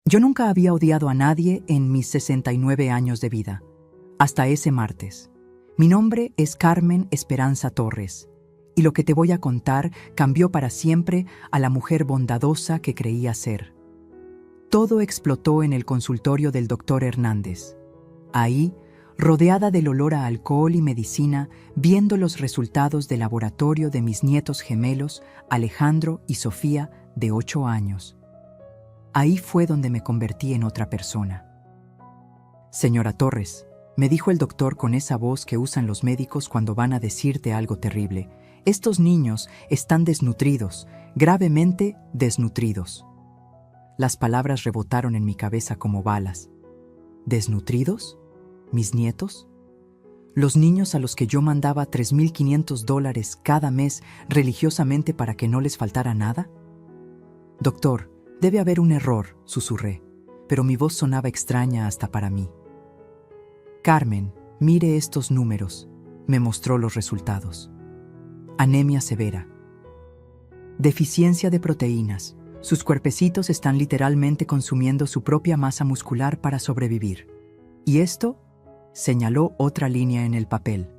Yo nunca había odiado a nadie en mis 69 años de vida, hasta ese martes. Mi nombre es Carmen Esperanza Torres, y lo que te voy a contar cambió para siempre a la mujer bondadosa que creía ser. Todo explotó en el consultorio del doctor Hernández. Ahí, rodeada del olor a alcohol y medicina, viendo los resultados de laboratorio de mis nietos gemelos, Alejandro y Sofía, de 8 años. Ahí fue donde me convertí en otra persona. Señora Torres, me dijo el doctor con esa voz que usan los médicos cuando van a decirte algo terrible, estos niños están desnutridos, gravemente desnutridos. Las palabras rebotaron en mi cabeza como balas. ¿Desnutridos? ¿Mis nietos? Los niños a los que yo mandaba $3,500 cada mes religiosamente para que no les faltara nada. Doctor, debe haber un error, susurré, pero mi voz sonaba extraña hasta para mí. Carmen, mire estos números, me mostró los resultados. Anemia severa. Deficiencia de proteínas. Sus cuerpecitos están literalmente consumiendo su propia masa muscular para sobrevivir. ¿Y esto? Señaló otra línea en el papel.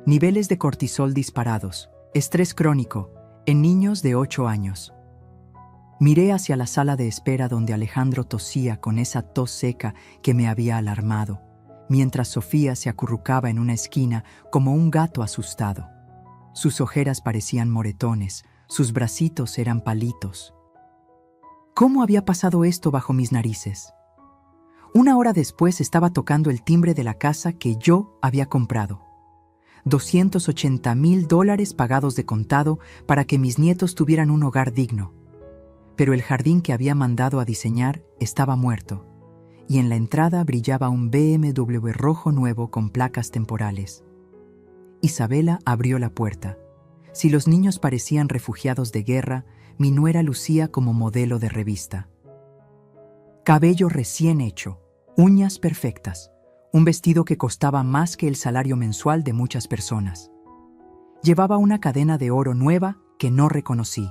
Niveles de cortisol disparados. Estrés crónico. En niños de 8 años. Miré hacia la sala de espera donde Alejandro tosía con esa tos seca que me había alarmado, mientras Sofía se acurrucaba en una esquina como un gato asustado. Sus ojeras parecían moretones, sus bracitos eran palitos. ¿Cómo había pasado esto bajo mis narices? Una hora después estaba tocando el timbre de la casa que yo había comprado. $280,000 pagados de contado para que mis nietos tuvieran un hogar digno. Pero el jardín que había mandado a diseñar estaba muerto, y en la entrada brillaba un BMW rojo nuevo con placas temporales. Isabela abrió la puerta. Si los niños parecían refugiados de guerra, mi nuera lucía como modelo de revista. Cabello recién hecho, uñas perfectas, un vestido que costaba más que el salario mensual de muchas personas. Llevaba una cadena de oro nueva que no reconocí.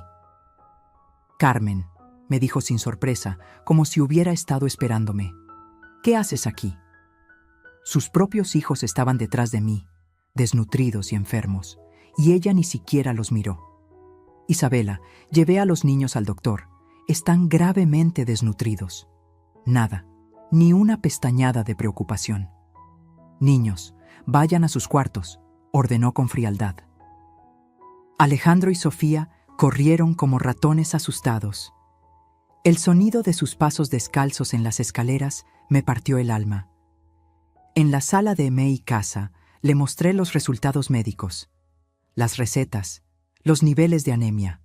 Carmen, me dijo sin sorpresa, como si hubiera estado esperándome. ¿Qué haces aquí? Sus propios hijos estaban detrás de mí, desnutridos y enfermos, y ella ni siquiera los miró. Isabela, llevé a los niños al doctor. Están gravemente desnutridos. Nada, ni una pestañada de preocupación. Niños, vayan a sus cuartos, ordenó con frialdad. Alejandro y Sofía corrieron como ratones asustados. El sonido de sus pasos descalzos en las escaleras me partió el alma. En la sala de mi casa le mostré los resultados médicos, las recetas, los niveles de anemia.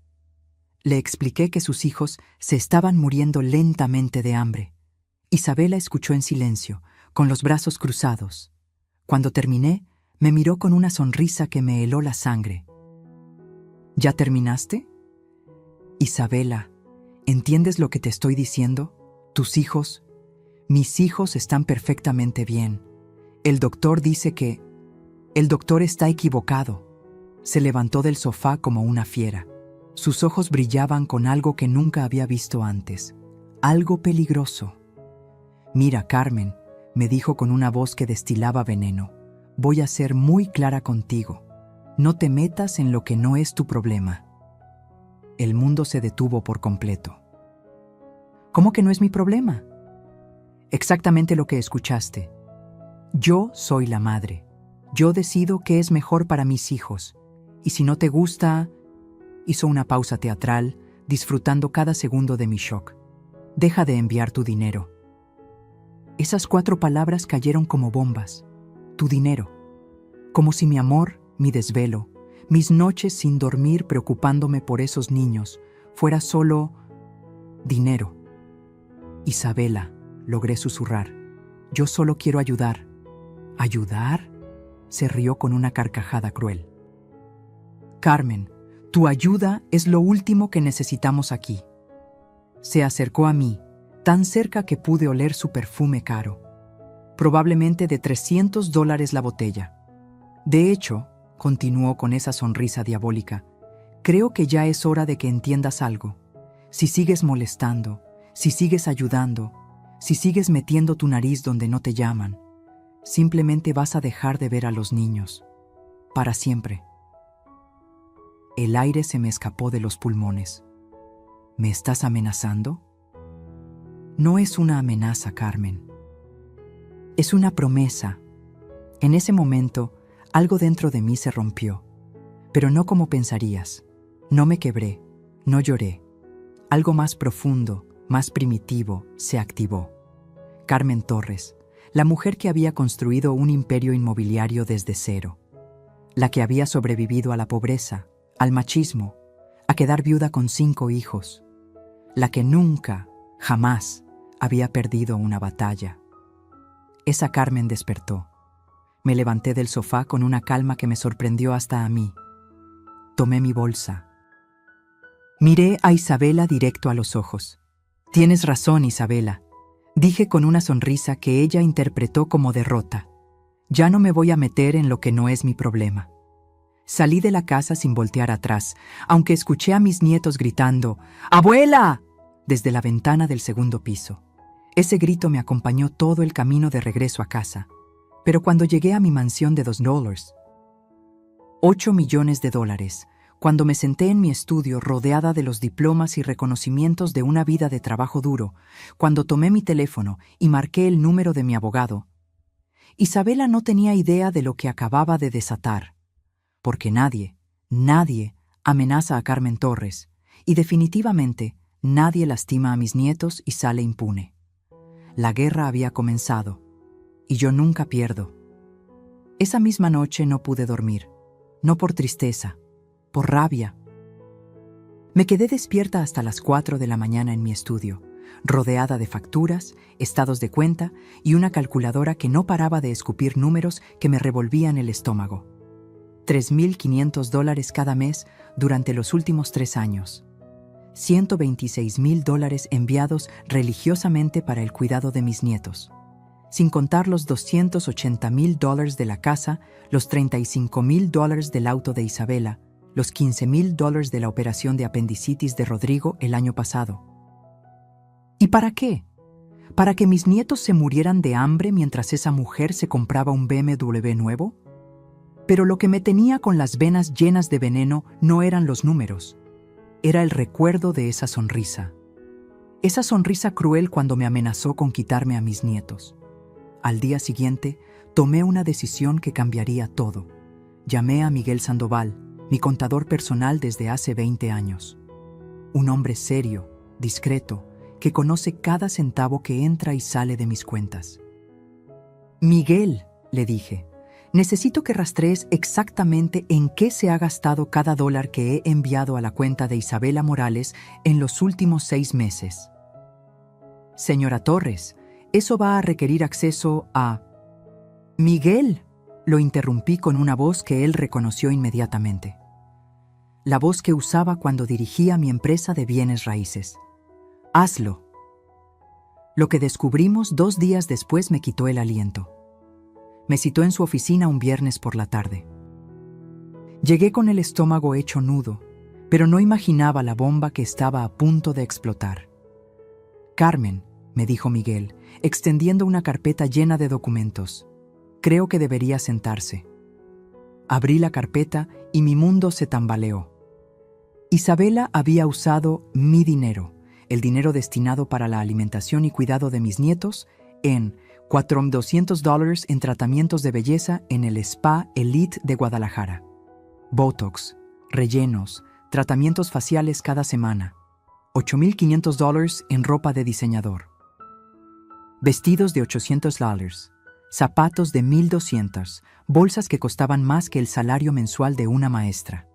Le expliqué que sus hijos se estaban muriendo lentamente de hambre. Isabela escuchó en silencio, con los brazos cruzados. Cuando terminé, me miró con una sonrisa que me heló la sangre. ¿Ya terminaste? Isabela, ¿entiendes lo que te estoy diciendo? Tus hijos, mis hijos están perfectamente bien. El doctor dice que... El doctor está equivocado. Se levantó del sofá como una fiera. Sus ojos brillaban con algo que nunca había visto antes. Algo peligroso. Mira, Carmen, me dijo con una voz que destilaba veneno. Voy a ser muy clara contigo. No te metas en lo que no es tu problema. El mundo se detuvo por completo. ¿Cómo que no es mi problema? Exactamente lo que escuchaste. Yo soy la madre. Yo decido qué es mejor para mis hijos. Y si no te gusta... Hizo una pausa teatral, disfrutando cada segundo de mi shock. Deja de enviar tu dinero. Esas 4 palabras cayeron como bombas. Tu dinero. Como si mi amor, mi desvelo, mis noches sin dormir preocupándome por esos niños, fuera solo dinero. Isabela, logré susurrar. Yo solo quiero ayudar. ¿Ayudar? Se rió con una carcajada cruel. Carmen, tu ayuda es lo último que necesitamos aquí. Se acercó a mí, tan cerca que pude oler su perfume caro. Probablemente de $300 la botella. De hecho, continuó con esa sonrisa diabólica, creo que ya es hora de que entiendas algo. Si sigues molestando, si sigues ayudando, Si sigues metiendo tu nariz donde no te llaman, simplemente vas a dejar de ver a los niños. Para siempre. El aire se me escapó de los pulmones. ¿Me estás amenazando? No es una amenaza, Carmen. Es una promesa. En ese momento, algo dentro de mí se rompió. Pero no como pensarías. No me quebré, no lloré. Algo más profundo, más primitivo, se activó. Carmen Torres, la mujer que había construido un imperio inmobiliario desde cero. La que había sobrevivido a la pobreza, al machismo, a quedar viuda con 5 hijos. La que nunca, jamás, había perdido una batalla. Esa Carmen despertó. Me levanté del sofá con una calma que me sorprendió hasta a mí. Tomé mi bolsa. Miré a Isabela directo a los ojos. Tienes razón, Isabela, dije con una sonrisa que ella interpretó como derrota. Ya no me voy a meter en lo que no es mi problema. Salí de la casa sin voltear atrás, aunque escuché a mis nietos gritando ¡Abuela!, desde la ventana del segundo piso. Ese grito me acompañó todo el camino de regreso a casa. Pero cuando llegué a mi mansión de $2, $8 millones, cuando me senté en mi estudio rodeada de los diplomas y reconocimientos de una vida de trabajo duro, cuando tomé mi teléfono y marqué el número de mi abogado, Isabela no tenía idea de lo que acababa de desatar. Porque nadie amenaza a Carmen Torres, y definitivamente nadie lastima a mis nietos y sale impune. La guerra había comenzado, y yo nunca pierdo. Esa misma noche no pude dormir, no por tristeza, por rabia. Me quedé despierta hasta las 4 de la mañana en mi estudio, rodeada de facturas, estados de cuenta y una calculadora que no paraba de escupir números que me revolvían el estómago. $3,500 cada mes durante los últimos 3 años. $126,000 enviados religiosamente para el cuidado de mis nietos. Sin contar los $280,000 de la casa, los $35,000 del auto de Isabela, los $15,000 de la operación de apendicitis de Rodrigo el año pasado. ¿Y para qué? ¿Para que mis nietos se murieran de hambre mientras esa mujer se compraba un BMW nuevo? Pero lo que me tenía con las venas llenas de veneno no eran los números. Era el recuerdo de esa sonrisa. Esa sonrisa cruel cuando me amenazó con quitarme a mis nietos. Al día siguiente, tomé una decisión que cambiaría todo. Llamé a Miguel Sandoval, mi contador personal desde hace 20 años. Un hombre serio, discreto, que conoce cada centavo que entra y sale de mis cuentas. Miguel, le dije, necesito que rastrees exactamente en qué se ha gastado cada dólar que he enviado a la cuenta de Isabela Morales en los últimos 6 meses. Señora Torres, eso va a requerir acceso a... Miguel, lo interrumpí con una voz que él reconoció inmediatamente. La voz que usaba cuando dirigía mi empresa de bienes raíces. Hazlo. Lo que descubrimos 2 días después me quitó el aliento. Me citó en su oficina un viernes por la tarde. Llegué con el estómago hecho nudo, pero no imaginaba la bomba que estaba a punto de explotar. Carmen, me dijo Miguel, extendiendo una carpeta llena de documentos. Creo que debería sentarse. Abrí la carpeta y mi mundo se tambaleó. Isabela había usado mi dinero, el dinero destinado para la alimentación y cuidado de mis nietos, en $4,200 en tratamientos de belleza en el Spa Elite de Guadalajara. Botox, rellenos, tratamientos faciales cada semana. $8,500 en ropa de diseñador. Vestidos de $800, zapatos de $1,200, bolsas que costaban más que el salario mensual de una maestra.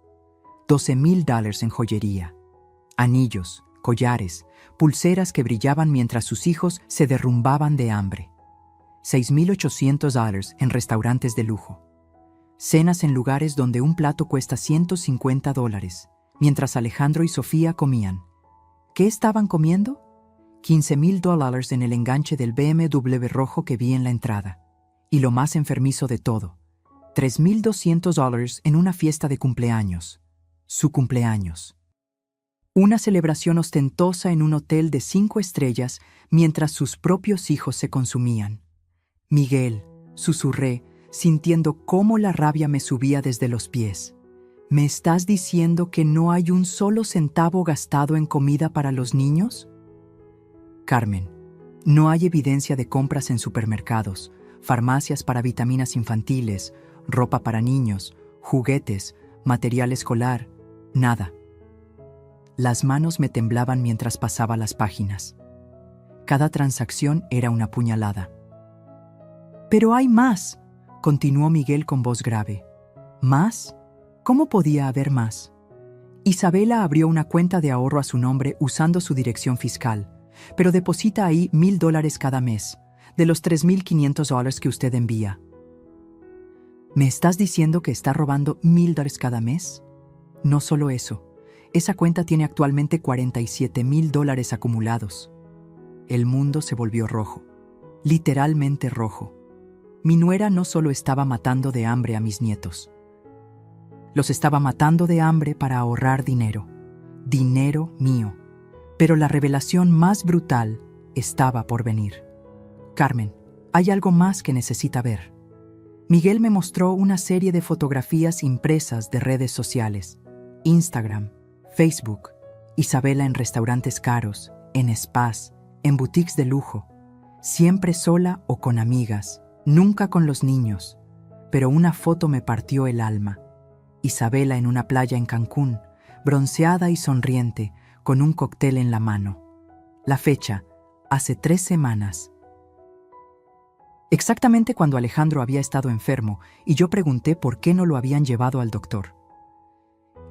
$12,000 en joyería. Anillos, collares, pulseras que brillaban mientras sus hijos se derrumbaban de hambre. $6,800 en restaurantes de lujo. Cenas en lugares donde un plato cuesta $150, mientras Alejandro y Sofía comían. ¿Qué estaban comiendo? $15,000 en el enganche del BMW rojo que vi en la entrada. Y lo más enfermizo de todo, $3,200 en una fiesta de cumpleaños. Su cumpleaños. Una celebración ostentosa en un hotel de 5 estrellas mientras sus propios hijos se consumían. Miguel, susurré, sintiendo cómo la rabia me subía desde los pies. ¿Me estás diciendo que no hay un solo centavo gastado en comida para los niños? Carmen, no hay evidencia de compras en supermercados, farmacias para vitaminas infantiles, ropa para niños, juguetes, material escolar, nada. Las manos me temblaban mientras pasaba las páginas. Cada transacción era una puñalada. «Pero hay más», continuó Miguel con voz grave. «¿Más? ¿Cómo podía haber más?» Isabela abrió una cuenta de ahorro a su nombre usando su dirección fiscal, pero deposita ahí $1,000 cada mes, de los $3,500 que usted envía. ¿Me estás diciendo que está robando $1,000 cada mes? No solo eso. Esa cuenta tiene actualmente $47,000 acumulados. El mundo se volvió rojo, literalmente rojo. Mi nuera no solo estaba matando de hambre a mis nietos. Los estaba matando de hambre para ahorrar dinero. Dinero mío. Pero la revelación más brutal estaba por venir. Carmen, hay algo más que necesita ver. Miguel me mostró una serie de fotografías impresas de redes sociales. Instagram, Facebook, Isabela en restaurantes caros, en spas, en boutiques de lujo, siempre sola o con amigas, nunca con los niños. Pero una foto me partió el alma. Isabela en una playa en Cancún, bronceada y sonriente, con un cóctel en la mano. La fecha, hace 3 semanas. Exactamente cuando Alejandro había estado enfermo y yo pregunté por qué no lo habían llevado al doctor.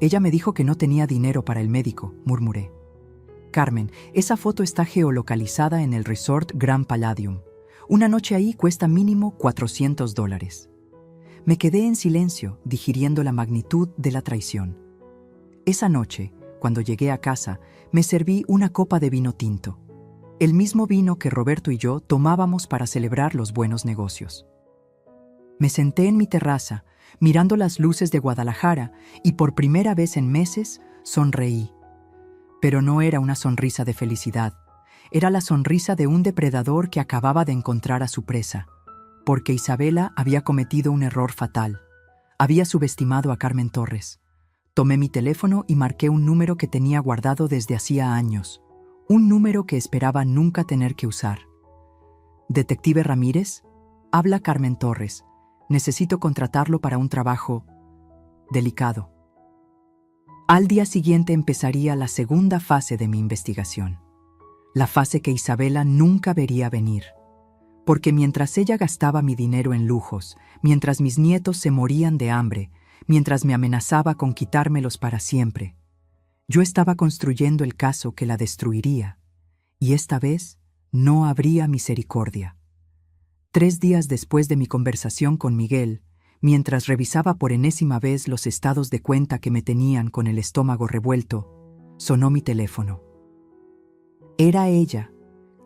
Ella me dijo que no tenía dinero para el médico, murmuré. Carmen, esa foto está geolocalizada en el resort Grand Palladium. Una noche ahí cuesta mínimo $400. Me quedé en silencio, digiriendo la magnitud de la traición. Esa noche, cuando llegué a casa, me serví una copa de vino tinto. El mismo vino que Roberto y yo tomábamos para celebrar los buenos negocios. Me senté en mi terraza, mirando las luces de Guadalajara, y por primera vez en meses sonreí. Pero no era una sonrisa de felicidad, era la sonrisa de un depredador que acababa de encontrar a su presa, porque Isabela había cometido un error fatal. Había subestimado a Carmen Torres. Tomé mi teléfono y marqué un número que tenía guardado desde hacía años. Un número que esperaba nunca tener que usar. «Detective Ramírez, habla Carmen Torres. Necesito contratarlo para un trabajo delicado». Al día siguiente empezaría la segunda fase de mi investigación. La fase que Isabela nunca vería venir. Porque mientras ella gastaba mi dinero en lujos, mientras mis nietos se morían de hambre, mientras me amenazaba con quitármelos para siempre, yo estaba construyendo el caso que la destruiría, y esta vez no habría misericordia. 3 días después de mi conversación con Miguel, mientras revisaba por enésima vez los estados de cuenta que me tenían con el estómago revuelto, sonó mi teléfono. Era ella,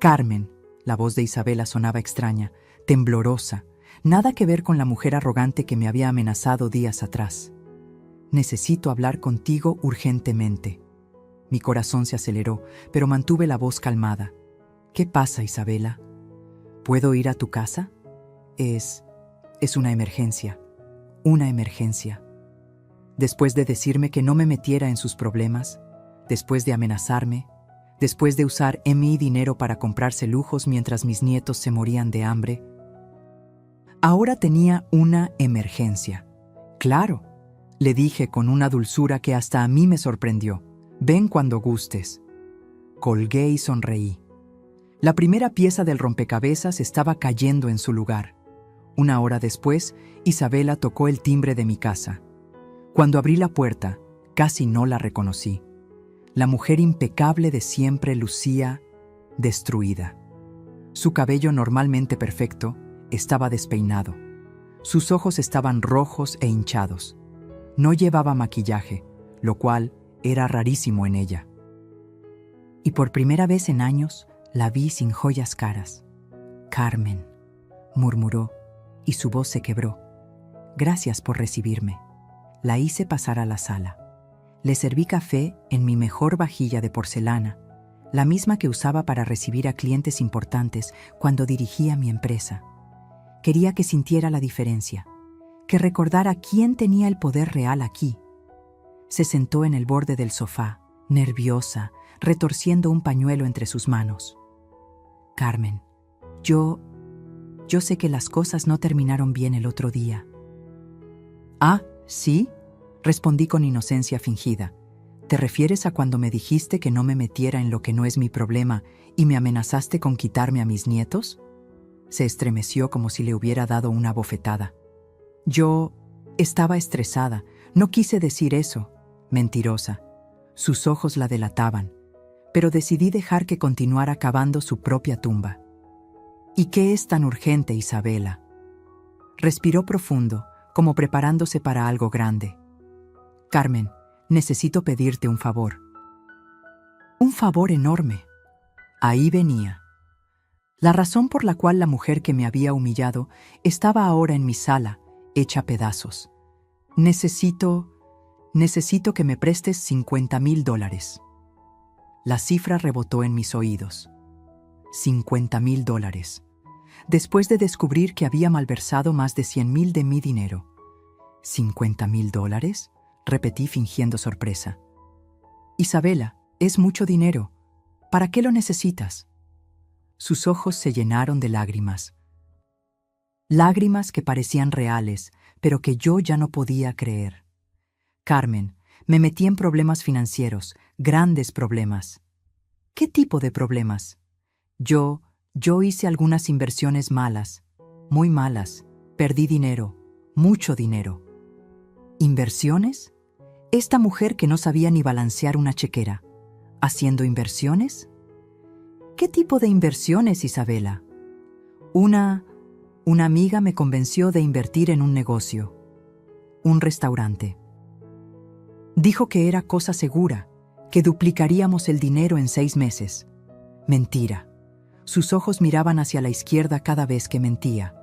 Carmen. La voz de Isabela sonaba extraña, temblorosa, nada que ver con la mujer arrogante que me había amenazado días atrás. «Necesito hablar contigo urgentemente». Mi corazón se aceleró, pero mantuve la voz calmada. «¿Qué pasa, Isabela? ¿Puedo ir a tu casa? Es una emergencia. Una emergencia». Después de decirme que no me metiera en sus problemas, después de amenazarme, después de usar mi dinero para comprarse lujos mientras mis nietos se morían de hambre, ahora tenía una emergencia. «Claro», le dije con una dulzura que hasta a mí me sorprendió. «Ven cuando gustes». Colgué y sonreí. La primera pieza del rompecabezas estaba cayendo en su lugar. 1 hora después, Isabela tocó el timbre de mi casa. Cuando abrí la puerta, casi no la reconocí. La mujer impecable de siempre lucía destruida. Su cabello normalmente perfecto estaba despeinado. Sus ojos estaban rojos e hinchados. No llevaba maquillaje, lo cual era rarísimo en ella. Y por primera vez en años la vi sin joyas caras. «Carmen», murmuró, y su voz se quebró. «Gracias por recibirme». La hice pasar a la sala. Le serví café en mi mejor vajilla de porcelana, la misma que usaba para recibir a clientes importantes cuando dirigía mi empresa. Quería que sintiera la diferencia, que recordara quién tenía el poder real aquí. Se sentó en el borde del sofá, nerviosa, retorciendo un pañuelo entre sus manos. Carmen, yo sé que las cosas no terminaron bien el otro día. Ah, ¿sí? Respondí con inocencia fingida. ¿Te refieres a cuando me dijiste que no me metiera en lo que no es mi problema y me amenazaste con quitarme a mis nietos? Se estremeció como si le hubiera dado una bofetada. Yo estaba estresada. No quise decir eso. Mentirosa. Sus ojos la delataban, pero decidí dejar que continuara cavando su propia tumba. ¿Y qué es tan urgente, Isabela? Respiró profundo, como preparándose para algo grande. Carmen, necesito pedirte un favor. Un favor enorme. Ahí venía. La razón por la cual la mujer que me había humillado estaba ahora en mi sala, hecha pedazos. Necesito que me prestes $50,000. La cifra rebotó en mis oídos. $50,000. Después de descubrir que había malversado más de $100,000 de mi dinero. ¿$50,000? Repetí fingiendo sorpresa. Isabela, es mucho dinero. ¿Para qué lo necesitas? Sus ojos se llenaron de lágrimas. Lágrimas que parecían reales, pero que yo ya no podía creer. Carmen, me metí en problemas financieros, grandes problemas. ¿Qué tipo de problemas? Yo hice algunas inversiones malas, muy malas. Perdí dinero, mucho dinero. ¿Inversiones? Esta mujer que no sabía ni balancear una chequera, ¿haciendo inversiones? ¿Qué tipo de inversiones, Isabela? Una amiga me convenció de invertir en un negocio, un restaurante. Dijo que era cosa segura, que duplicaríamos el dinero en 6 meses. Mentira. Sus ojos miraban hacia la izquierda cada vez que mentía.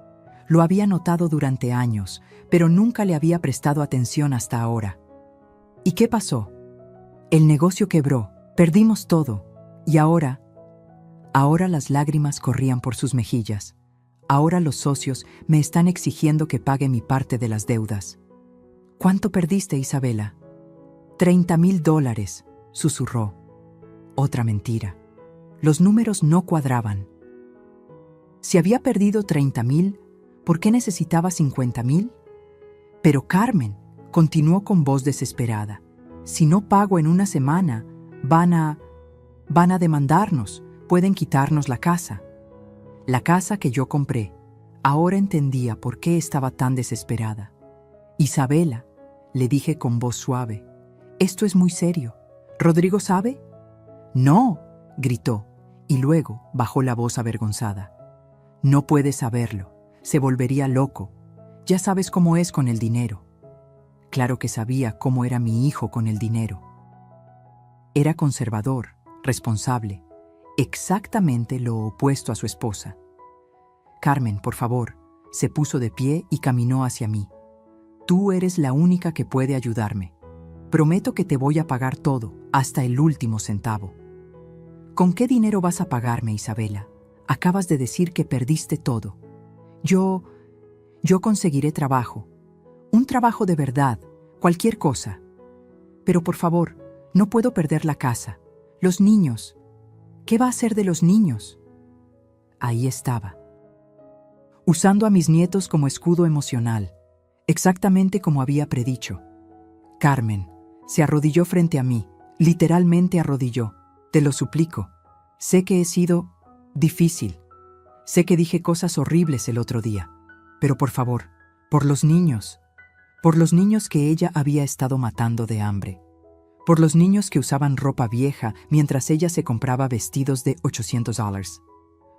Lo había notado durante años, pero nunca le había prestado atención hasta ahora. ¿Y qué pasó? El negocio quebró, perdimos todo, y ahora las lágrimas corrían por sus mejillas. Ahora los socios me están exigiendo que pague mi parte de las deudas. ¿Cuánto perdiste, Isabela? $30,000, susurró. Otra mentira. Los números no cuadraban. Si había perdido 30,000, ¿por qué necesitaba 50,000? Pero Carmen, continuó con voz desesperada, si no pago en una semana, van a demandarnos, pueden quitarnos la casa. La casa que yo compré. Ahora entendía por qué estaba tan desesperada. Isabela, le dije con voz suave, esto es muy serio. ¿Rodrigo sabe? No, gritó, y luego bajó la voz avergonzada. No puedes saberlo, se volvería loco. Ya sabes cómo es con el dinero. Claro que sabía cómo era mi hijo con el dinero. Era conservador, responsable, exactamente lo opuesto a su esposa. Carmen, por favor, se puso de pie y caminó hacia mí. Tú eres la única que puede ayudarme. Prometo que te voy a pagar todo, hasta el último centavo. ¿Con qué dinero vas a pagarme, Isabela? Acabas de decir que perdiste todo. Yo conseguiré trabajo. Un trabajo de verdad, cualquier cosa. Pero por favor, no puedo perder la casa. Los niños. ¿Qué va a hacer de los niños? Ahí estaba. Usando a mis nietos como escudo emocional, exactamente como había predicho. Carmen se arrodilló frente a mí, literalmente arrodilló. Te lo suplico. Sé que he sido difícil. Sé que dije cosas horribles el otro día. Pero por favor, por los niños que ella había estado matando de hambre. Por los niños que usaban ropa vieja mientras ella se compraba vestidos de $800.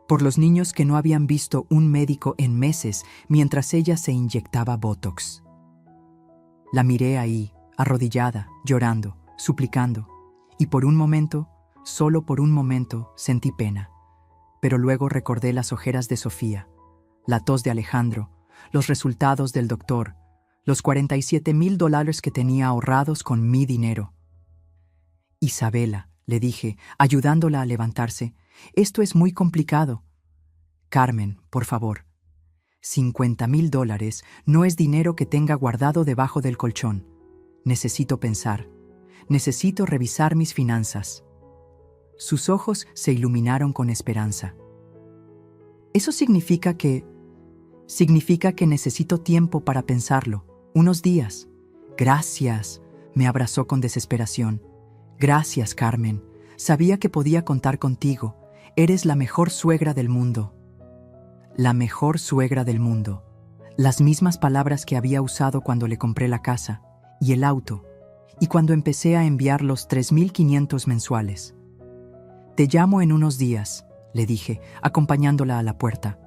Por los niños que no habían visto un médico en meses mientras ella se inyectaba Botox. La miré ahí, arrodillada, llorando, suplicando, y por un momento, solo por un momento, sentí pena. Pero luego recordé las ojeras de Sofía, la tos de Alejandro, los resultados del doctor, los $47,000 que tenía ahorrados con mi dinero. Isabela, le dije, ayudándola a levantarse, esto es muy complicado. Carmen, por favor. $50,000 no es dinero que tenga guardado debajo del colchón. Necesito pensar. Necesito revisar mis finanzas. Sus ojos se iluminaron con esperanza. Eso significa que necesito tiempo para pensarlo, unos días. Gracias, me abrazó con desesperación. Gracias, Carmen. Sabía que podía contar contigo. Eres la mejor suegra del mundo. La mejor suegra del mundo. Las mismas palabras que había usado cuando le compré la casa y el auto, y cuando empecé a enviar los 3,500 mensuales. Te llamo en unos días, le dije, acompañándola a la puerta.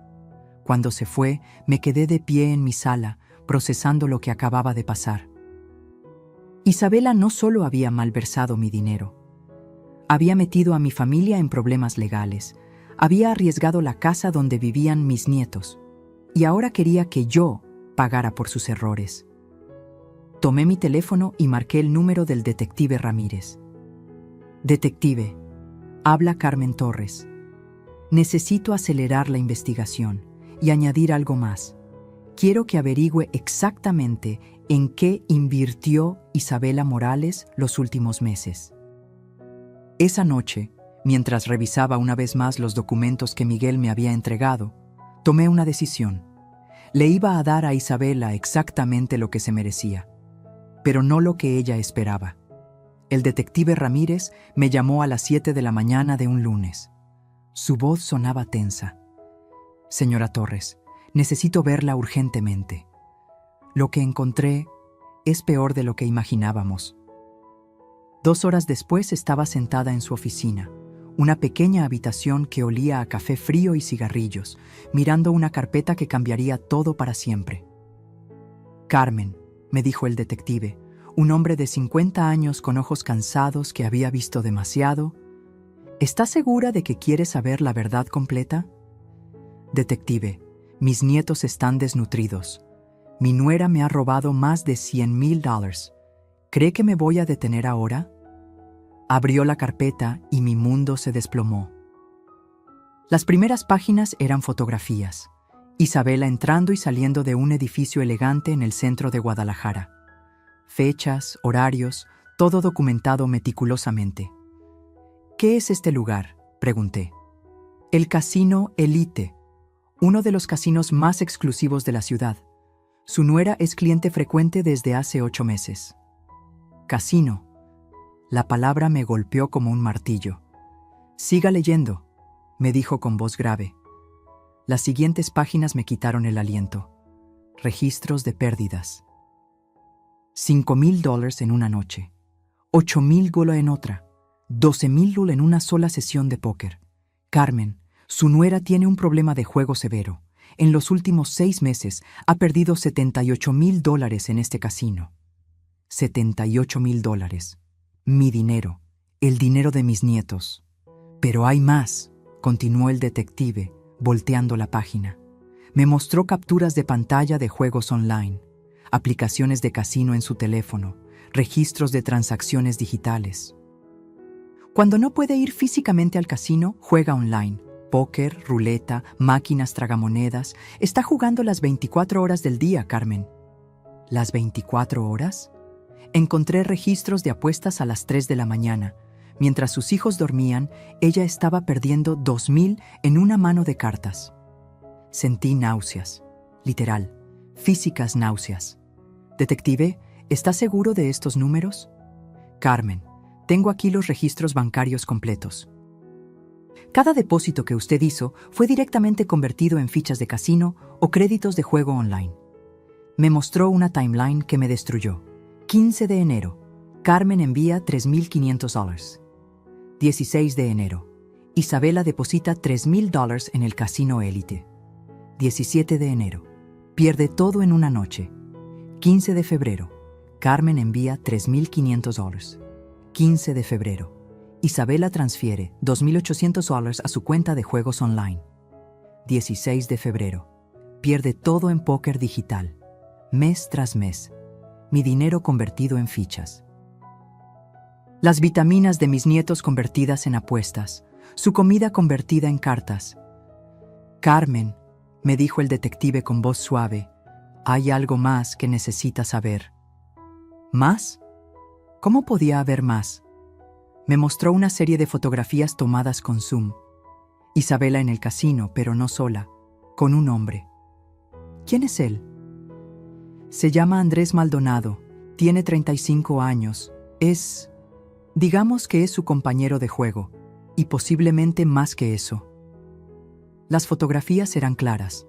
Cuando se fue, me quedé de pie en mi sala, procesando lo que acababa de pasar. Isabela no solo había malversado mi dinero, había metido a mi familia en problemas legales, había arriesgado la casa donde vivían mis nietos, y ahora quería que yo pagara por sus errores. Tomé mi teléfono y marqué el número del detective Ramírez. Detective, habla Carmen Torres. Necesito acelerar la investigación y añadir algo más. Quiero que averigüe exactamente en qué invirtió Isabela Morales los últimos meses. Esa noche, mientras revisaba una vez más los documentos que Miguel me había entregado, tomé una decisión. Le iba a dar a Isabela exactamente lo que se merecía, pero no lo que ella esperaba. El detective Ramírez me llamó a las 7 de la mañana de un lunes. Su voz sonaba tensa. Señora Torres, necesito verla urgentemente. Lo que encontré es peor de lo que imaginábamos. 2 horas después estaba sentada en su oficina, una pequeña habitación que olía a café frío y cigarrillos, mirando una carpeta que cambiaría todo para siempre. Carmen, me dijo el detective, un hombre de 50 años con ojos cansados que había visto demasiado. ¿Está segura de que quiere saber la verdad completa? Detective, mis nietos están desnutridos. Mi nuera me ha robado más de $100,000. ¿Cree que me voy a detener ahora? Abrió la carpeta y mi mundo se desplomó. Las primeras páginas eran fotografías. Isabela entrando y saliendo de un edificio elegante en el centro de Guadalajara. Fechas, horarios, todo documentado meticulosamente. ¿Qué es este lugar?, pregunté. El Casino Elite, uno de los casinos más exclusivos de la ciudad. Su nuera es cliente frecuente desde hace 8 meses. Casino. La palabra me golpeó como un martillo. Siga leyendo, me dijo con voz grave. Las siguientes páginas me quitaron el aliento. Registros de pérdidas. $5,000 en una noche, $8,000 en otra, $12,000 en una sola sesión de póker. Carmen, su nuera tiene un problema de juego severo. En los últimos 6 meses ha perdido $78,000 en este casino. $78,000. Mi dinero, el dinero de mis nietos. Pero hay más, continuó el detective, volteando la página. Me mostró capturas de pantalla de juegos online, aplicaciones de casino en su teléfono, registros de transacciones digitales. Cuando no puede ir físicamente al casino, juega online. Póker, ruleta, máquinas tragamonedas. Está jugando las 24 horas del día, Carmen. ¿Las 24 horas? Encontré registros de apuestas a las 3 de la mañana. Mientras sus hijos dormían, ella estaba perdiendo $2,000 en una mano de cartas. Sentí náuseas. Literal. Físicas náuseas. Detective, ¿está seguro de estos números? Carmen, tengo aquí los registros bancarios completos. Cada depósito que usted hizo fue directamente convertido en fichas de casino o créditos de juego online. Me mostró una timeline que me destruyó. 15 de enero. Carmen envía $3,500. 16 de enero. Isabela deposita $3,000 en el Casino Elite. 17 de enero. Pierde todo en una noche. 15 de febrero. Carmen envía $3,500. 15 de febrero. Isabela transfiere $2,800 a su cuenta de juegos online. 16 de febrero. Pierde todo en póker digital. Mes tras mes. Mi dinero convertido en fichas. Las vitaminas de mis nietos convertidas en apuestas, su comida convertida en cartas. Carmen, me dijo el detective con voz suave, hay algo más que necesitas saber. ¿Más? ¿Cómo podía haber más? Me mostró una serie de fotografías tomadas con zoom. Isabela en el casino, pero no sola, con un hombre. ¿Quién es él? Se llama Andrés Maldonado, tiene 35 años, digamos que es su compañero de juego, y posiblemente más que eso. Las fotografías eran claras.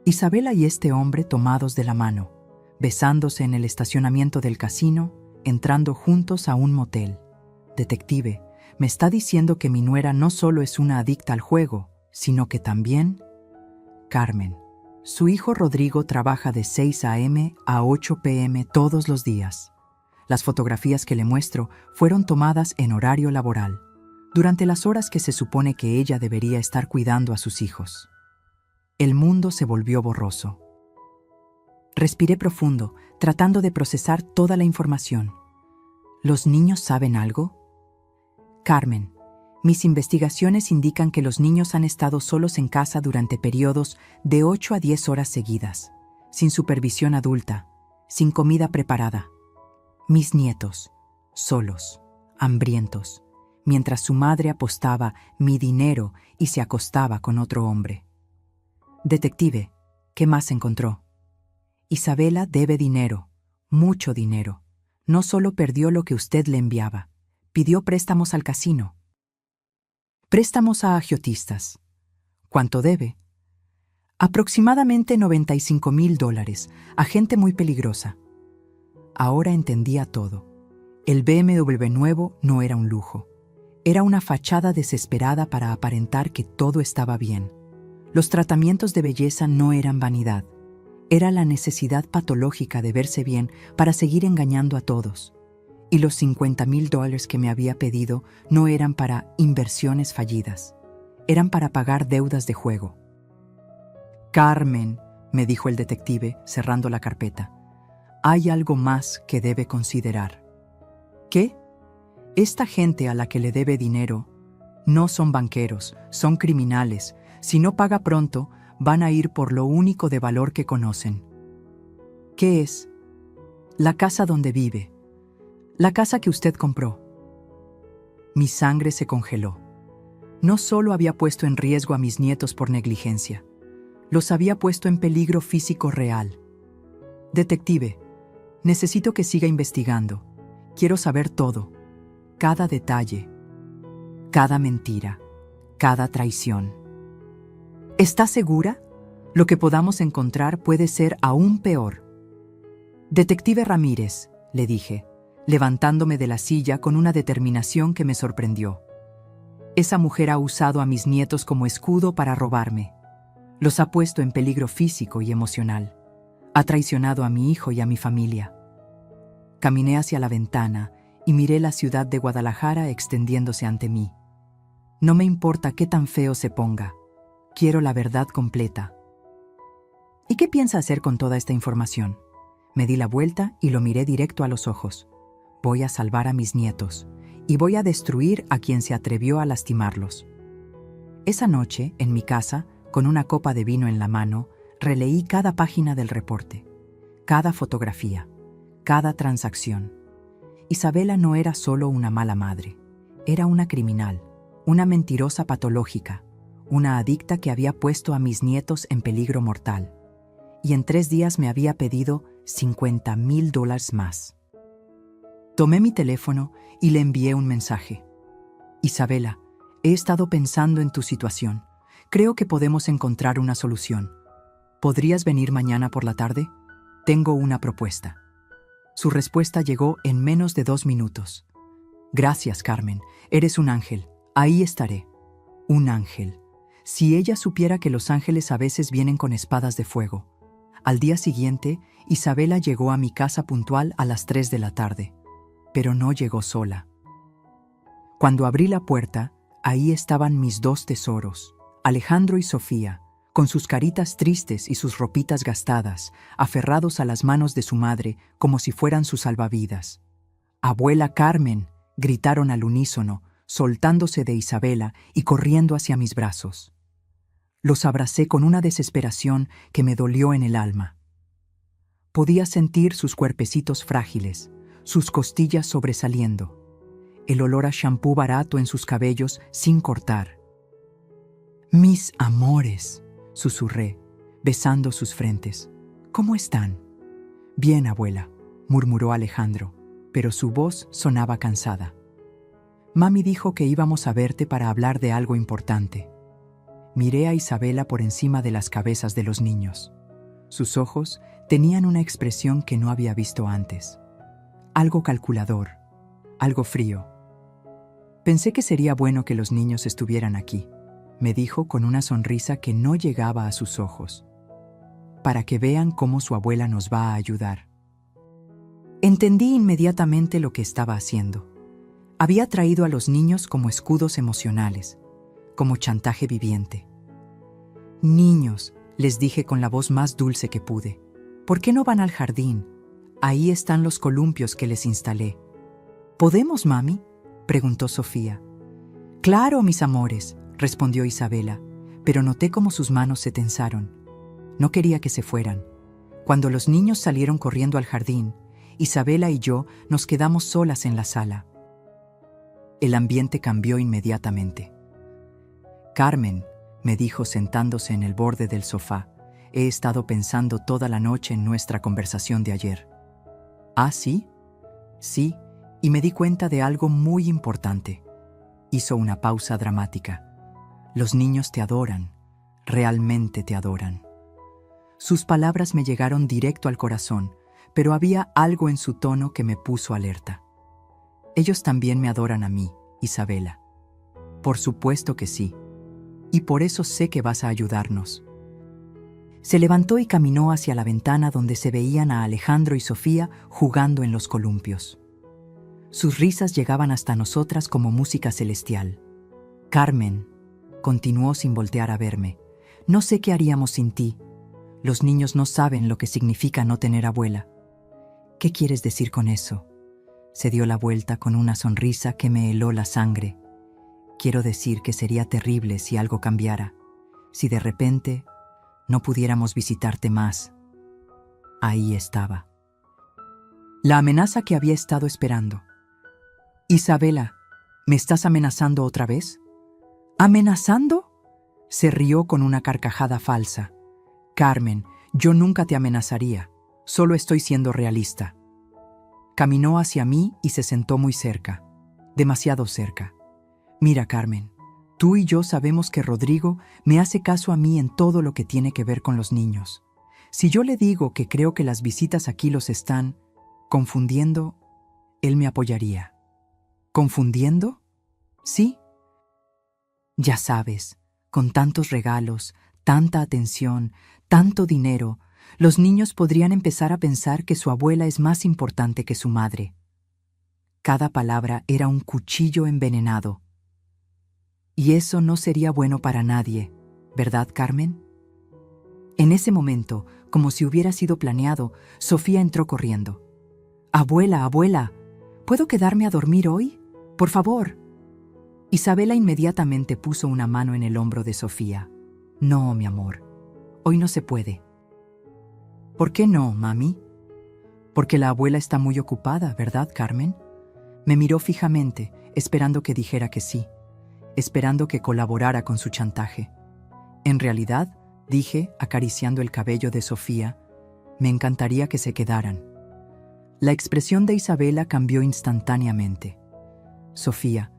Isabela y este hombre tomados de la mano, besándose en el estacionamiento del casino, entrando juntos a un motel. Detective, me está diciendo que mi nuera no solo es una adicta al juego, sino que también... Carmen, su hijo Rodrigo trabaja de 6 a.m. a 8 p.m. todos los días. Las fotografías que le muestro fueron tomadas en horario laboral, durante las horas que se supone que ella debería estar cuidando a sus hijos. El mundo se volvió borroso. Respiré profundo, tratando de procesar toda la información. ¿Los niños saben algo? Carmen, mis investigaciones indican que los niños han estado solos en casa durante periodos de 8 a 10 horas seguidas, sin supervisión adulta, sin comida preparada. Mis nietos, solos, hambrientos, mientras su madre apostaba mi dinero y se acostaba con otro hombre. Detective, ¿qué más encontró? Isabela debe dinero, mucho dinero. No solo perdió lo que usted le enviaba, pidió préstamos al casino. Préstamos a agiotistas. ¿Cuánto debe? Aproximadamente $95,000, a gente muy peligrosa. Ahora entendía todo. El BMW nuevo no era un lujo. Era una fachada desesperada para aparentar que todo estaba bien. Los tratamientos de belleza no eran vanidad. Era la necesidad patológica de verse bien para seguir engañando a todos. Y los $50,000 que me había pedido no eran para inversiones fallidas. Eran para pagar deudas de juego. Carmen, me dijo el detective, cerrando la carpeta, hay algo más que debe considerar. ¿Qué? Esta gente a la que le debe dinero no son banqueros, son criminales. Si no paga pronto, van a ir por lo único de valor que conocen. ¿Qué es? La casa donde vive. La casa que usted compró. Mi sangre se congeló. No solo había puesto en riesgo a mis nietos por negligencia, los había puesto en peligro físico real. Detective, necesito que siga investigando. Quiero saber todo, cada detalle, cada mentira, cada traición. ¿Está segura? Lo que podamos encontrar puede ser aún peor. Detective Ramírez, le dije, levantándome de la silla con una determinación que me sorprendió. Esa mujer ha usado a mis nietos como escudo para robarme. Los ha puesto en peligro físico y emocional. Ha traicionado a mi hijo y a mi familia. Caminé hacia la ventana y miré la ciudad de Guadalajara extendiéndose ante mí. No me importa qué tan feo se ponga. Quiero la verdad completa. ¿Y qué piensa hacer con toda esta información? Me di la vuelta y lo miré directo a los ojos. Voy a salvar a mis nietos y voy a destruir a quien se atrevió a lastimarlos. Esa noche, en mi casa, con una copa de vino en la mano, releí cada página del reporte, cada fotografía, cada transacción. Isabela no era solo una mala madre, era una criminal, una mentirosa patológica, una adicta que había puesto a mis nietos en peligro mortal. Y en 3 días me había pedido $50,000 más. Tomé mi teléfono y le envié un mensaje. Isabela, he estado pensando en tu situación. Creo que podemos encontrar una solución. ¿Podrías venir mañana por la tarde? Tengo una propuesta. Su respuesta llegó en menos de 2 minutos. Gracias, Carmen. Eres un ángel. Ahí estaré. Un ángel. Si ella supiera que los ángeles a veces vienen con espadas de fuego. Al día siguiente, Isabela llegó a mi casa puntual a las 3 de la tarde. Pero no llegó sola. Cuando abrí la puerta, ahí estaban mis 2 tesoros, Alejandro y Sofía, con sus caritas tristes y sus ropitas gastadas, aferrados a las manos de su madre como si fueran sus salvavidas. «Abuela Carmen», gritaron al unísono, soltándose de Isabela y corriendo hacia mis brazos. Los abracé con una desesperación que me dolió en el alma. Podía sentir sus cuerpecitos frágiles, sus costillas sobresaliendo, el olor a champú barato en sus cabellos sin cortar. «Mis amores», susurré, besando sus frentes. «¿Cómo están?» «Bien, abuela», murmuró Alejandro, pero su voz sonaba cansada. «Mami dijo que íbamos a verte para hablar de algo importante». Miré a Isabela por encima de las cabezas de los niños. Sus ojos tenían una expresión que no había visto antes. Algo calculador, algo frío. «Pensé que sería bueno que los niños estuvieran aquí», me dijo con una sonrisa que no llegaba a sus ojos, «para que vean cómo su abuela nos va a ayudar». Entendí inmediatamente lo que estaba haciendo. Había traído a los niños como escudos emocionales, como chantaje viviente. «Niños», les dije con la voz más dulce que pude, «¿por qué no van al jardín? Ahí están los columpios que les instalé». «¿Podemos, mami?», preguntó Sofía. «Claro, mis amores», respondió Isabela, pero noté cómo sus manos se tensaron. No quería que se fueran. Cuando los niños salieron corriendo al jardín, Isabela y yo nos quedamos solas en la sala. El ambiente cambió inmediatamente. «Carmen», me dijo sentándose en el borde del sofá, «he estado pensando toda la noche en nuestra conversación de ayer». «¿Ah, sí?» «Sí, y me di cuenta de algo muy importante». Hizo una pausa dramática. «Los niños te adoran, realmente te adoran». Sus palabras me llegaron directo al corazón, pero había algo en su tono que me puso alerta. «Ellos también me adoran a mí, Isabela». «Por supuesto que sí. Y por eso sé que vas a ayudarnos». Se levantó y caminó hacia la ventana donde se veían a Alejandro y Sofía jugando en los columpios. Sus risas llegaban hasta nosotras como música celestial. «Carmen», continuó sin voltear a verme, «no sé qué haríamos sin ti. Los niños no saben lo que significa no tener abuela». «¿Qué quieres decir con eso?». Se dio la vuelta con una sonrisa que me heló la sangre. «Quiero decir que sería terrible si algo cambiara, si de repente no pudiéramos visitarte más». Ahí estaba. La amenaza que había estado esperando. «Isabela, ¿me estás amenazando otra vez?». «¿Amenazando?». Se rió con una carcajada falsa. «Carmen, yo nunca te amenazaría. Solo estoy siendo realista». Caminó hacia mí y se sentó muy cerca, demasiado cerca. «Mira, Carmen, tú y yo sabemos que Rodrigo me hace caso a mí en todo lo que tiene que ver con los niños. Si yo le digo que creo que las visitas aquí los están confundiendo, él me apoyaría». «¿Confundiendo?». «Sí. Ya sabes, con tantos regalos, tanta atención, tanto dinero, los niños podrían empezar a pensar que su abuela es más importante que su madre». Cada palabra era un cuchillo envenenado. «Y eso no sería bueno para nadie, ¿verdad, Carmen?». En ese momento, como si hubiera sido planeado, Sofía entró corriendo. «Abuela, abuela, ¿puedo quedarme a dormir hoy? Por favor». Isabela inmediatamente puso una mano en el hombro de Sofía. «No, mi amor, hoy no se puede». «¿Por qué no, mami?». «Porque la abuela está muy ocupada, ¿verdad, Carmen?». Me miró fijamente, esperando que dijera que sí, esperando que colaborara con su chantaje. «En realidad», dije, acariciando el cabello de Sofía, «me encantaría que se quedaran». La expresión de Isabela cambió instantáneamente. «Sofía,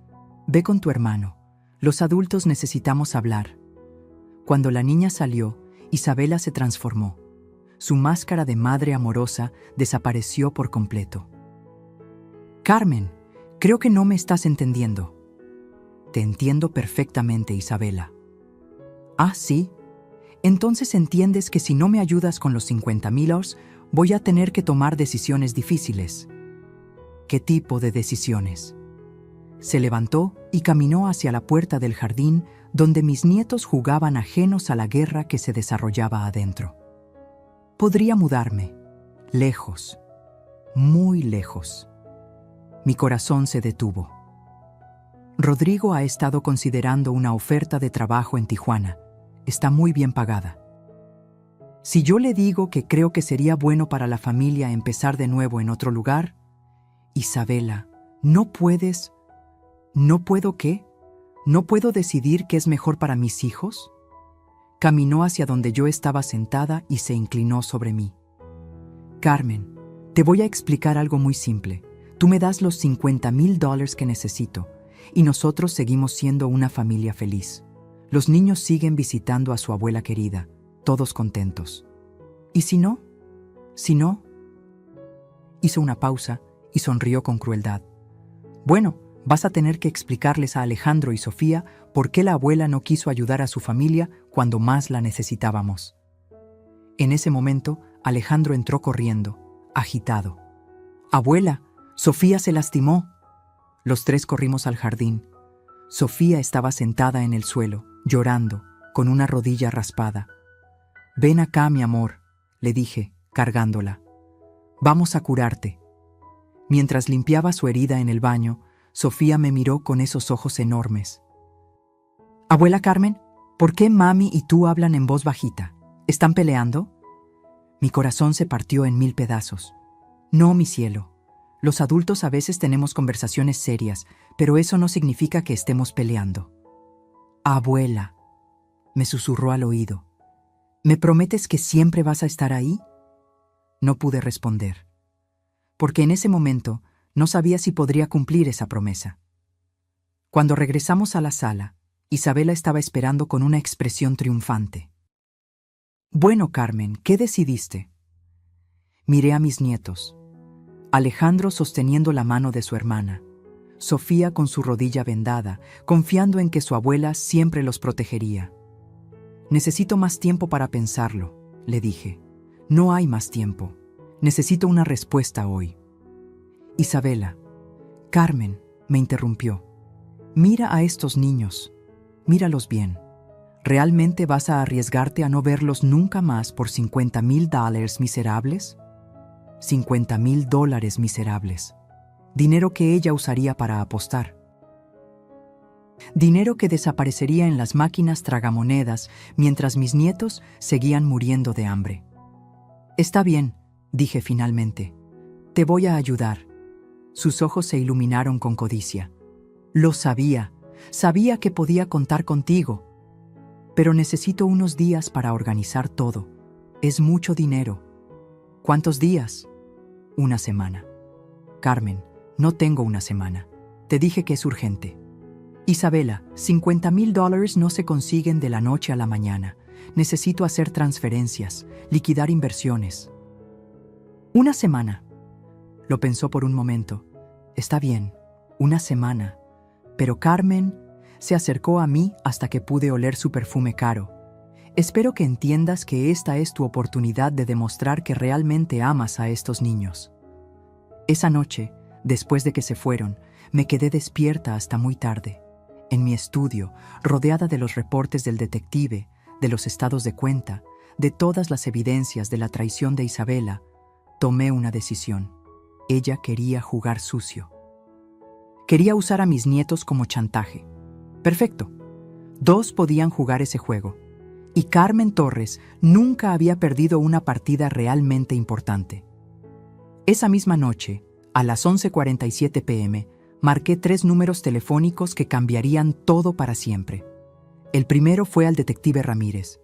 ve con tu hermano. Los adultos necesitamos hablar». Cuando la niña salió, Isabela se transformó. Su máscara de madre amorosa desapareció por completo. «Carmen, creo que no me estás entendiendo». «Te entiendo perfectamente, Isabela». «Ah, ¿sí? Entonces entiendes que si no me ayudas con los 50,000 euros, voy a tener que tomar decisiones difíciles». «¿Qué tipo de decisiones?». Se levantó y caminó hacia la puerta del jardín donde mis nietos jugaban ajenos a la guerra que se desarrollaba adentro. «Podría mudarme, lejos, muy lejos». Mi corazón se detuvo. Rodrigo ha estado considerando una oferta de trabajo en Tijuana. Está muy bien pagada. Si yo le digo que creo que sería bueno para la familia empezar de nuevo en otro lugar, Isabela, ¿no puedes? ¿No puedo qué? ¿No puedo decidir qué es mejor para mis hijos? Caminó hacia donde yo estaba sentada y se inclinó sobre mí. Carmen, te voy a explicar algo muy simple. Tú me das los $50,000 que necesito y nosotros seguimos siendo una familia feliz. Los niños siguen visitando a su abuela querida, todos contentos. ¿Y si no? ¿Si no? Hizo una pausa y sonrió con crueldad. Bueno, vas a tener que explicarles a Alejandro y Sofía por qué la abuela no quiso ayudar a su familia cuando más la necesitábamos. En ese momento, Alejandro entró corriendo, agitado. «Abuela, Sofía se lastimó». Los tres corrimos al jardín. Sofía estaba sentada en el suelo, llorando, con una rodilla raspada. «Ven acá, mi amor», le dije, cargándola. «Vamos a curarte». Mientras limpiaba su herida en el baño, Sofía me miró con esos ojos enormes. «Abuela Carmen, ¿por qué mami y tú hablan en voz bajita? ¿Están peleando?» Mi corazón se partió en 1000 pedazos. «No, mi cielo. Los adultos a veces tenemos conversaciones serias, pero eso no significa que estemos peleando». «Abuela», me susurró al oído, ¿me prometes que siempre vas a estar ahí? No pude responder, porque en ese momento no sabía si podría cumplir esa promesa. Cuando regresamos a la sala, Isabela estaba esperando con una expresión triunfante. «Bueno, Carmen, ¿qué decidiste?» Miré a mis nietos. Alejandro sosteniendo la mano de su hermana, Sofía con su rodilla vendada, confiando en que su abuela siempre los protegería. «Necesito más tiempo para pensarlo», le dije. «No hay más tiempo. Necesito una respuesta hoy». «Isabela». «Carmen», me interrumpió. «Mira a estos niños. Míralos bien. ¿Realmente vas a arriesgarte a no verlos nunca más por $50,000 miserables? $50,000 miserables. Dinero que ella usaría para apostar. Dinero que desaparecería en las máquinas tragamonedas mientras mis nietos seguían muriendo de hambre. «Está bien», dije finalmente. «Te voy a ayudar». Sus ojos se iluminaron con codicia. «Lo sabía. Sabía que podía contar contigo. Pero necesito unos días para organizar todo. Es mucho dinero». «¿Cuántos días?» «Una semana». «Carmen, no tengo una semana. Te dije que es urgente». «Isabela, $50,000 no se consiguen de la noche a la mañana. Necesito hacer transferencias, liquidar inversiones». «Una semana». Lo pensó por un momento. «Está bien, una semana». Pero Carmen se acercó a mí hasta que pude oler su perfume caro. «Espero que entiendas que esta es tu oportunidad de demostrar que realmente amas a estos niños». Esa noche, después de que se fueron, me quedé despierta hasta muy tarde. En mi estudio, rodeada de los reportes del detective, de los estados de cuenta, de todas las evidencias de la traición de Isabela, tomé una decisión. Ella quería jugar sucio. Quería usar a mis nietos como chantaje. Perfecto. 2 podían jugar ese juego. Y Carmen Torres nunca había perdido una partida realmente importante. Esa misma noche, a las 11:47 p.m., marqué 3 números telefónicos que cambiarían todo para siempre. El primero fue al detective Ramírez.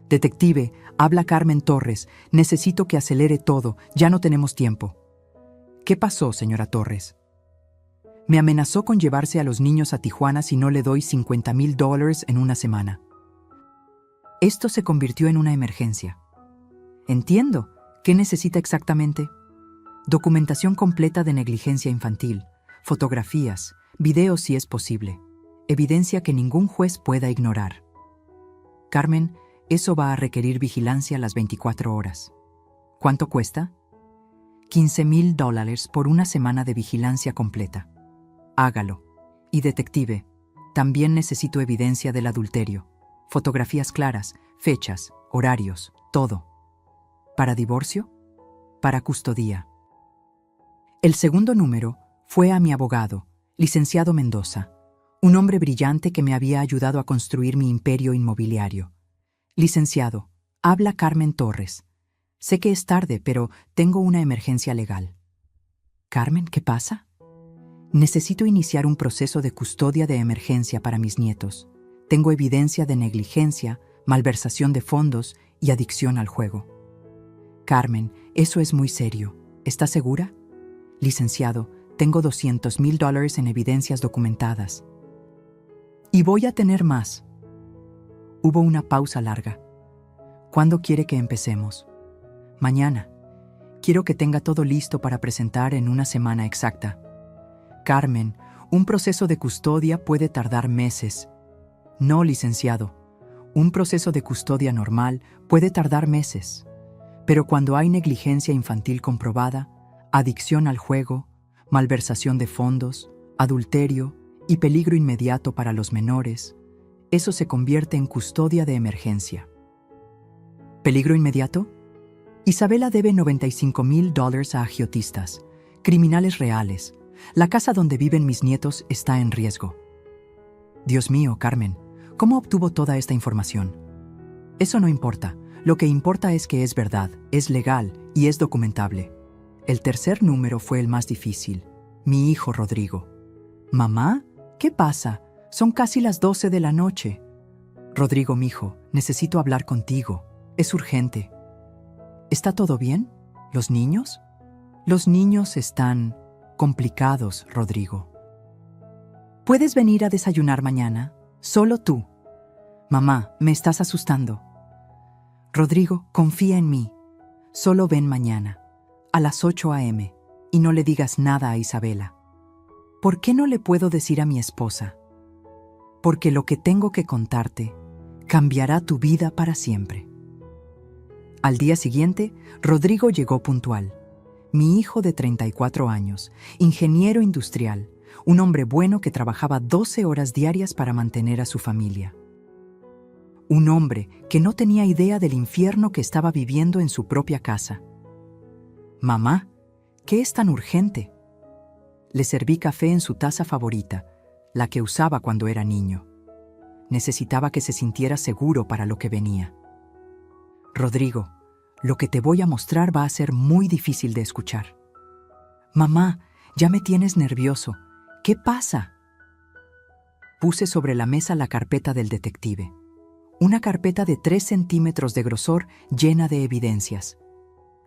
«Detective, habla Carmen Torres. Necesito que acelere todo. Ya no tenemos tiempo». «¿Qué pasó, señora Torres?» «Me amenazó con llevarse a los niños a Tijuana si no le doy $50,000 en una semana». Esto se convirtió en una emergencia. «Entiendo. ¿Qué necesita exactamente?» «Documentación completa de negligencia infantil, fotografías, videos si es posible, evidencia que ningún juez pueda ignorar». «Carmen, eso va a requerir vigilancia las 24 horas. ¿Cuánto cuesta?» $15,000 por una semana de vigilancia completa. «Hágalo. Y detective, también necesito evidencia del adulterio, fotografías claras, fechas, horarios, todo». ¿Para divorcio? «Para custodia». El segundo número Fue a mi abogado, licenciado Mendoza, un hombre brillante que me había ayudado a construir mi imperio inmobiliario. Licenciado, habla Carmen Torres. Sé que es tarde, pero tengo una emergencia legal. Carmen, ¿qué pasa? Necesito iniciar un proceso de custodia de emergencia para mis nietos. Tengo evidencia de negligencia, malversación de fondos y adicción al juego. Carmen, eso es muy serio. ¿Está segura? Licenciado, tengo $200,000 en evidencias documentadas. Y voy a tener más. Hubo una pausa larga. ¿Cuándo quiere que empecemos? Mañana. Quiero que tenga todo listo para presentar en una semana exacta. Carmen, un proceso de custodia puede tardar meses. No, licenciado. Un proceso de custodia normal puede tardar meses. Pero cuando hay negligencia infantil comprobada, adicción al juego, malversación de fondos, adulterio y peligro inmediato para los menores, eso se convierte en custodia de emergencia. ¿Peligro inmediato? Isabela debe $95,000 a agiotistas, criminales reales. La casa donde viven mis nietos está en riesgo. Dios mío, Carmen, ¿cómo obtuvo toda esta información? Eso no importa. Lo que importa es que es verdad, es legal y es documentable. El tercer número fue el más difícil. Mi hijo Rodrigo. ¿Mamá? ¿Qué pasa? Son casi las 12 de la noche. Rodrigo, mijo, necesito hablar contigo. Es urgente. ¿Está todo bien? ¿Los niños? Los niños están complicados, Rodrigo. ¿Puedes venir a desayunar mañana? Solo tú. Mamá, me estás asustando. Rodrigo, confía en mí. Solo ven mañana, a las 8 a.m., y no le digas nada a Isabela. ¿Por qué no le puedo decir a mi esposa? Porque lo que tengo que contarte cambiará tu vida para siempre. Al día siguiente, Rodrigo llegó puntual. Mi hijo de 34 años, ingeniero industrial, un hombre bueno que trabajaba 12 horas diarias para mantener a su familia. Un hombre que no tenía idea del infierno que estaba viviendo en su propia casa. Mamá, ¿qué es tan urgente? Le serví café en su taza favorita, la que usaba cuando era niño. Necesitaba que se sintiera seguro para lo que venía. Rodrigo, lo que te voy a mostrar va a ser muy difícil de escuchar. Mamá, ya me tienes nervioso. ¿Qué pasa? Puse sobre la mesa la carpeta del detective. Una carpeta de 3 centímetros de grosor llena de evidencias.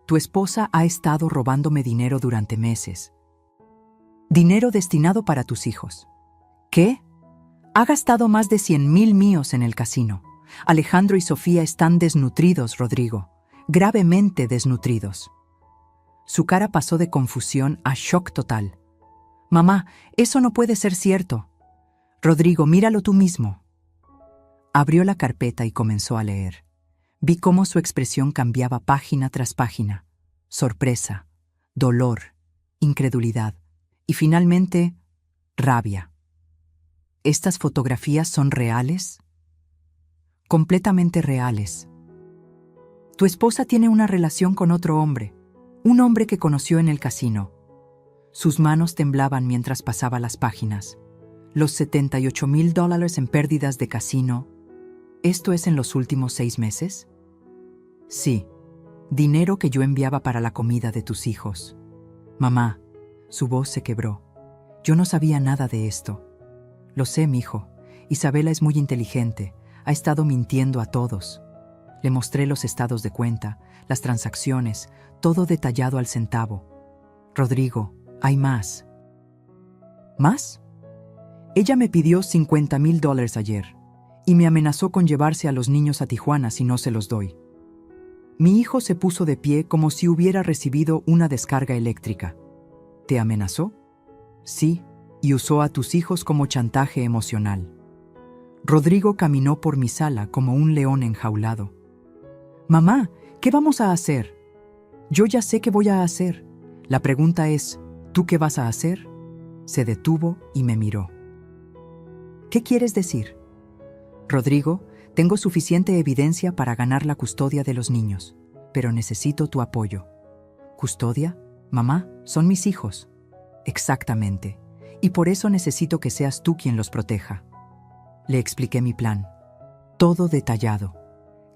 Tu esposa ha estado robándome dinero durante meses. Dinero destinado para tus hijos. ¿Qué? Ha gastado más de 100,000 míos en el casino. Alejandro y Sofía están desnutridos, Rodrigo. Gravemente desnutridos. Su cara pasó de confusión a shock total. Mamá, eso no puede ser cierto. Rodrigo, míralo tú mismo. Abrió la carpeta y comenzó a leer. Vi cómo su expresión cambiaba página tras página. Sorpresa, dolor, incredulidad y finalmente, rabia. ¿Estas fotografías son reales? Completamente reales. Tu esposa tiene una relación con otro hombre, un hombre que conoció en el casino. Sus manos temblaban mientras pasaba las páginas. Los $78,000 en pérdidas de casino. ¿Esto es en los últimos 6 meses? Sí, dinero que yo enviaba para la comida de tus hijos. Mamá, su voz se quebró. Yo no sabía nada de esto. Lo sé, mijo. Isabela es muy inteligente. Ha estado mintiendo a todos. Le mostré los estados de cuenta, las transacciones, todo detallado al centavo. Rodrigo, hay más. ¿Más? Ella me pidió $50,000 ayer y me amenazó con llevarse a los niños a Tijuana si no se los doy. Mi hijo se puso de pie como si hubiera recibido una descarga eléctrica. ¿Te amenazó? Sí, y usó a tus hijos como chantaje emocional. Rodrigo caminó por mi sala como un león enjaulado. Mamá, ¿qué vamos a hacer? Yo ya sé qué voy a hacer. La pregunta es, ¿tú qué vas a hacer? Se detuvo y me miró. ¿Qué quieres decir? Rodrigo, tengo suficiente evidencia para ganar la custodia de los niños, pero necesito tu apoyo. ¿Custodia? Mamá, son mis hijos. Exactamente. Y por eso necesito que seas tú quien los proteja. Le expliqué mi plan. Todo detallado.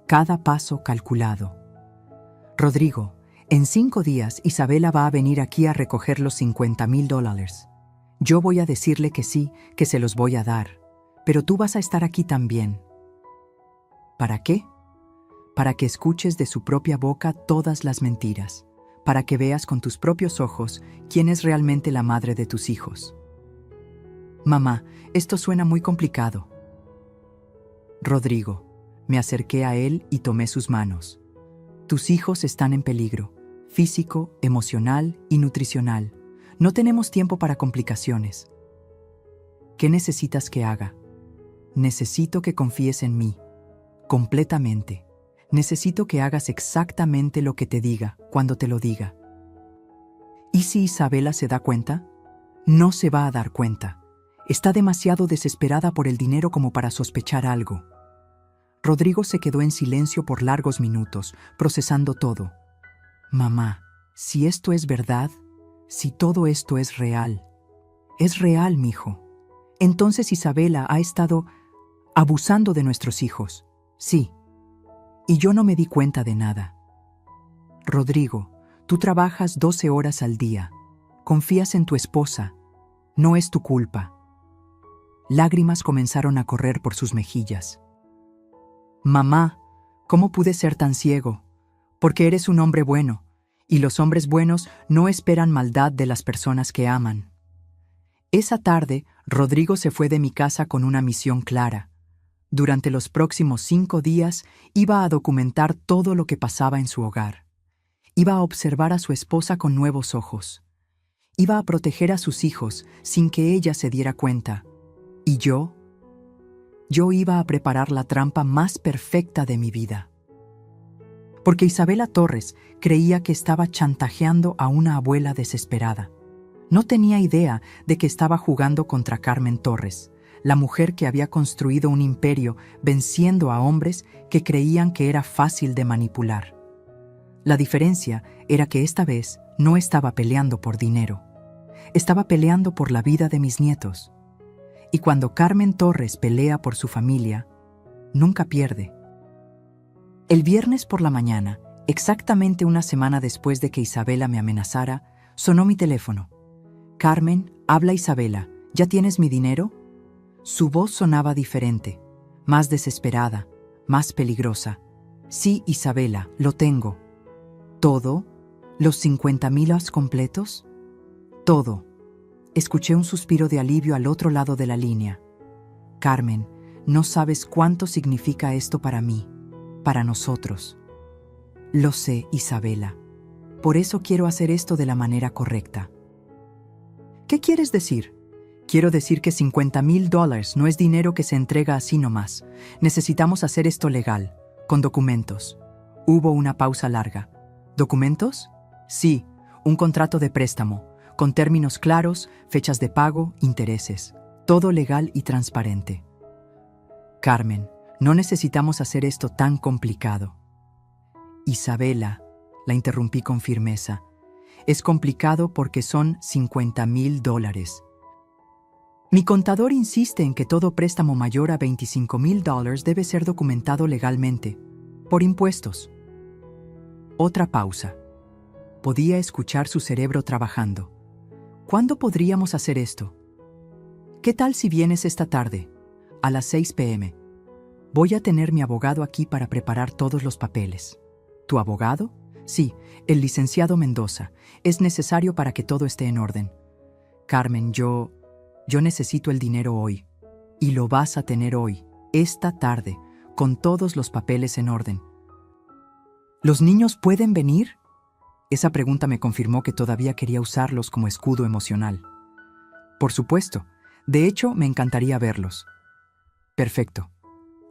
Cada paso calculado. Rodrigo, en 5 días Isabela va a venir aquí a recoger los $50,000. Yo voy a decirle que sí, que se los voy a dar. Pero tú vas a estar aquí también. ¿Para qué? Para que escuches de su propia boca todas las mentiras. Para que veas con tus propios ojos quién es realmente la madre de tus hijos. Mamá, esto suena muy complicado. Rodrigo, me acerqué a él y tomé sus manos. Tus hijos están en peligro, físico, emocional y nutricional. No tenemos tiempo para complicaciones. ¿Qué necesitas que haga? Necesito que confíes en mí, completamente. Necesito que hagas exactamente lo que te diga, cuando te lo diga. ¿Y si Isabela se da cuenta? No se va a dar cuenta. Está demasiado desesperada por el dinero como para sospechar algo. Rodrigo se quedó en silencio por largos minutos, procesando todo. Mamá, si esto es verdad, si todo esto es real, mijo. Entonces Isabela ha estado abusando de nuestros hijos. Sí. Y yo no me di cuenta de nada. Rodrigo, tú trabajas 12 horas al día. Confías en tu esposa. No es tu culpa. Lágrimas comenzaron a correr por sus mejillas. Mamá, ¿cómo pude ser tan ciego? Porque eres un hombre bueno, y los hombres buenos no esperan maldad de las personas que aman. Esa tarde, Rodrigo se fue de mi casa con una misión clara. Durante los próximos 5 días iba a documentar todo lo que pasaba en su hogar. Iba a observar a su esposa con nuevos ojos. Iba a proteger a sus hijos sin que ella se diera cuenta. ¿Y yo? Yo iba a preparar la trampa más perfecta de mi vida. Porque Isabela Torres creía que estaba chantajeando a una abuela desesperada. No tenía idea de que estaba jugando contra Carmen Torres, la mujer que había construido un imperio venciendo a hombres que creían que era fácil de manipular. La diferencia era que esta vez no estaba peleando por dinero. Estaba peleando por la vida de mis nietos. Y cuando Carmen Torres pelea por su familia, nunca pierde. El viernes por la mañana, exactamente una semana después de que Isabela me amenazara, sonó mi teléfono. Carmen, habla Isabela, ¿ya tienes mi dinero? Su voz sonaba diferente, más desesperada, más peligrosa. Sí, Isabela, lo tengo. ¿Todo? ¿Los 50,000 completos? Todo. Escuché un suspiro de alivio al otro lado de la línea. Carmen, no sabes cuánto significa esto para mí, para nosotros. Lo sé, Isabela. Por eso quiero hacer esto de la manera correcta. ¿Qué quieres decir? Quiero decir que $50,000 no es dinero que se entrega así nomás. Necesitamos hacer esto legal, con documentos. Hubo una pausa larga. ¿Documentos? Sí, un contrato de préstamo, con términos claros, fechas de pago, intereses. Todo legal y transparente. Carmen, no necesitamos hacer esto tan complicado. Isabela, la interrumpí con firmeza. Es complicado porque son $50,000. Mi contador insiste en que todo préstamo mayor a $25,000 debe ser documentado legalmente, por impuestos. Otra pausa. Podía escuchar su cerebro trabajando. ¿Cuándo podríamos hacer esto? ¿Qué tal si vienes esta tarde, a las 6 p.m.? Voy a tener mi abogado aquí para preparar todos los papeles. ¿Tu abogado? Sí, el licenciado Mendoza. Es necesario para que todo esté en orden. Carmen, yo necesito el dinero hoy. Y lo vas a tener hoy, esta tarde, con todos los papeles en orden. ¿Los niños pueden venir? Esa pregunta me confirmó que todavía quería usarlos como escudo emocional. Por supuesto. De hecho, me encantaría verlos. Perfecto.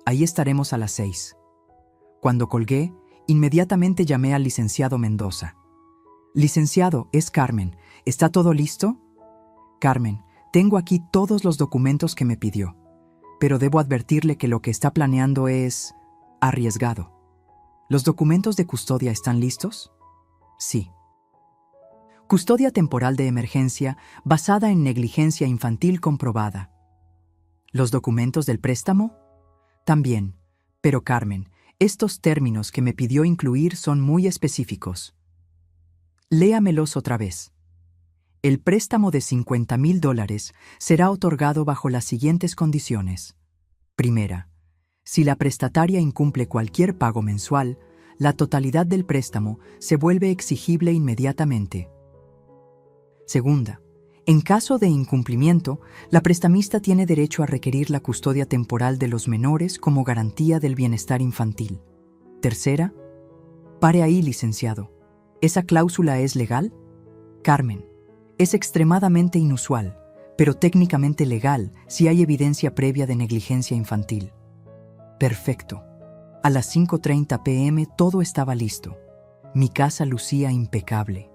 Ahí estaremos a las 6. Cuando colgué, inmediatamente llamé al licenciado Mendoza. Licenciado, es Carmen. ¿Está todo listo? Carmen, tengo aquí todos los documentos que me pidió, pero debo advertirle que lo que está planeando es arriesgado. ¿Los documentos de custodia están listos? Sí. Custodia temporal de emergencia basada en negligencia infantil comprobada. ¿Los documentos del préstamo? También. Pero Carmen, estos términos que me pidió incluir son muy específicos. Léamelos otra vez. El préstamo de $50,000 será otorgado bajo las siguientes condiciones. Primera, si la prestataria incumple cualquier pago mensual, la totalidad del préstamo se vuelve exigible inmediatamente. Segunda, en caso de incumplimiento, la prestamista tiene derecho a requerir la custodia temporal de los menores como garantía del bienestar infantil. Tercera, pare ahí, licenciado. ¿Esa cláusula es legal? Carmen, es extremadamente inusual, pero técnicamente legal si hay evidencia previa de negligencia infantil. Perfecto. A las 5:30 p.m. todo estaba listo. Mi casa lucía impecable.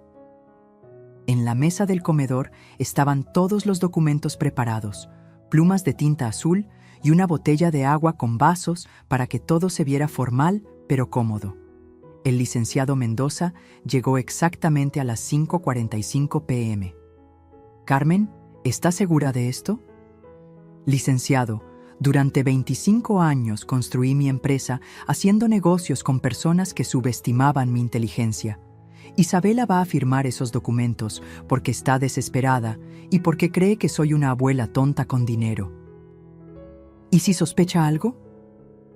En la mesa del comedor estaban todos los documentos preparados, plumas de tinta azul y una botella de agua con vasos para que todo se viera formal pero cómodo. El licenciado Mendoza llegó exactamente a las 5:45 p.m. Carmen, ¿está segura de esto? Licenciado, durante 25 años construí mi empresa haciendo negocios con personas que subestimaban mi inteligencia. Isabela va a firmar esos documentos porque está desesperada y porque cree que soy una abuela tonta con dinero. ¿Y si sospecha algo?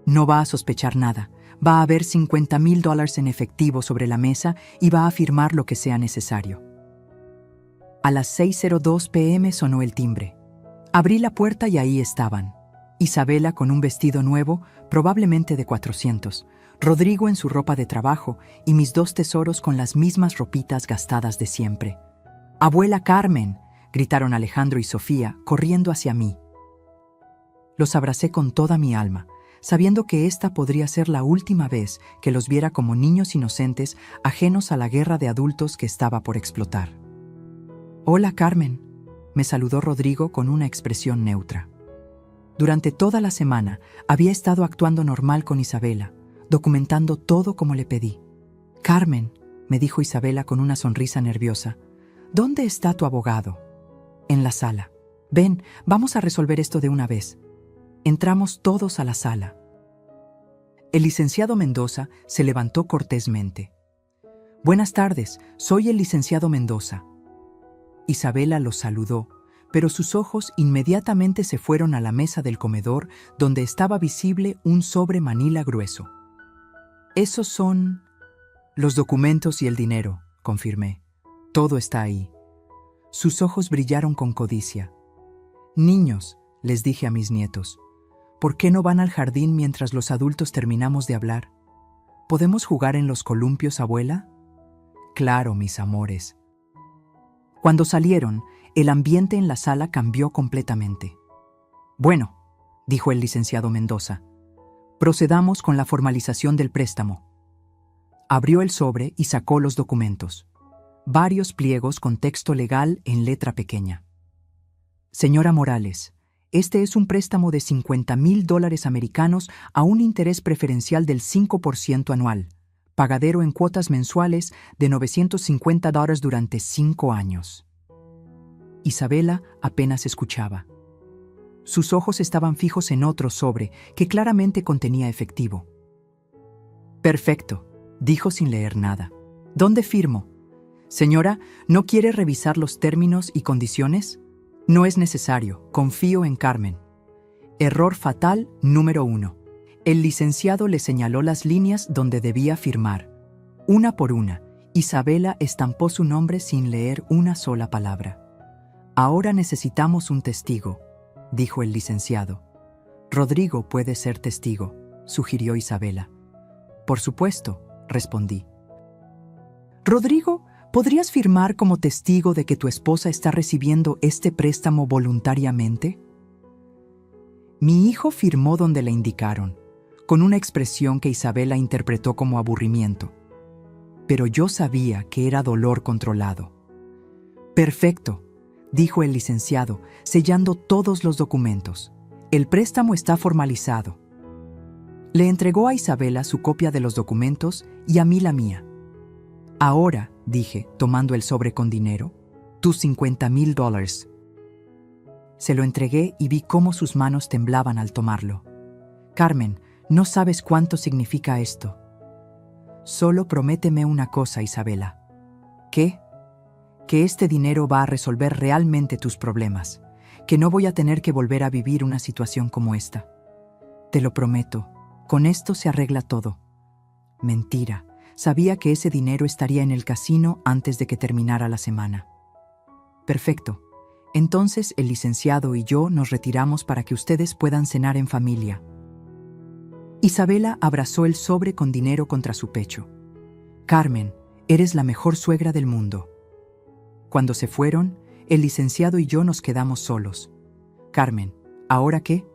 No va a sospechar nada. Va a haber $50,000 en efectivo sobre la mesa y va a firmar lo que sea necesario. A las 6:02 p.m. sonó el timbre. Abrí la puerta y ahí estaban. Isabela con un vestido nuevo, probablemente de 400, Rodrigo en su ropa de trabajo y mis dos tesoros con las mismas ropitas gastadas de siempre. «¡Abuela Carmen!», gritaron Alejandro y Sofía, corriendo hacia mí. Los abracé con toda mi alma, sabiendo que esta podría ser la última vez que los viera como niños inocentes ajenos a la guerra de adultos que estaba por explotar. «Hola, Carmen», me saludó Rodrigo con una expresión neutra. Durante toda la semana había estado actuando normal con Isabela, documentando todo como le pedí. «Carmen», me dijo Isabela con una sonrisa nerviosa, «¿dónde está tu abogado?» «En la sala. Ven, vamos a resolver esto de una vez». Entramos todos a la sala. El licenciado Mendoza se levantó cortésmente. «Buenas tardes, soy el licenciado Mendoza». Isabela los saludó, pero sus ojos inmediatamente se fueron a la mesa del comedor donde estaba visible un sobre manila grueso. «Esos son los documentos y el dinero», confirmé. «Todo está ahí». Sus ojos brillaron con codicia. «Niños», les dije a mis nietos, «¿por qué no van al jardín mientras los adultos terminamos de hablar? ¿Podemos jugar en los columpios, abuela?» «Claro, mis amores». Cuando salieron, el ambiente en la sala cambió completamente. «Bueno», dijo el licenciado Mendoza, «procedamos con la formalización del préstamo». Abrió el sobre y sacó los documentos. Varios pliegos con texto legal en letra pequeña. «Señora Morales, este es un préstamo de $50,000 americanos a un interés preferencial del 5% anual, pagadero en cuotas mensuales de $950 durante 5 años». Isabela apenas escuchaba. Sus ojos estaban fijos en otro sobre que claramente contenía efectivo. «Perfecto», dijo sin leer nada. «¿Dónde firmo? Señora, ¿no quiere revisar los términos y condiciones? No es necesario, confío en Carmen». Error fatal número 1. El licenciado le señaló las líneas donde debía firmar. Una por una, Isabela estampó su nombre sin leer una sola palabra. «Ahora necesitamos un testigo», dijo el licenciado. «Rodrigo puede ser testigo», sugirió Isabela. «Por supuesto», respondí. «Rodrigo, ¿podrías firmar como testigo de que tu esposa está recibiendo este préstamo voluntariamente?» Mi hijo firmó donde le indicaron, con una expresión que Isabela interpretó como aburrimiento. Pero yo sabía que era dolor controlado. «Perfecto», dijo el licenciado, sellando todos los documentos. «El préstamo está formalizado». Le entregó a Isabela su copia de los documentos y a mí la mía. Ahora, dije, tomando el sobre con dinero, tus $50,000. Se lo entregué y vi cómo sus manos temblaban al tomarlo. Carmen, no sabes cuánto significa esto. Solo prométeme una cosa, Isabela. ¿Qué? Que este dinero va a resolver realmente tus problemas, que no voy a tener que volver a vivir una situación como esta. Te lo prometo, con esto se arregla todo. Mentira, sabía que ese dinero estaría en el casino antes de que terminara la semana. Perfecto. Entonces el licenciado y yo nos retiramos para que ustedes puedan cenar en familia. Isabela abrazó el sobre con dinero contra su pecho. Carmen, eres la mejor suegra del mundo. Cuando se fueron, el licenciado y yo nos quedamos solos. Carmen, ¿ahora qué?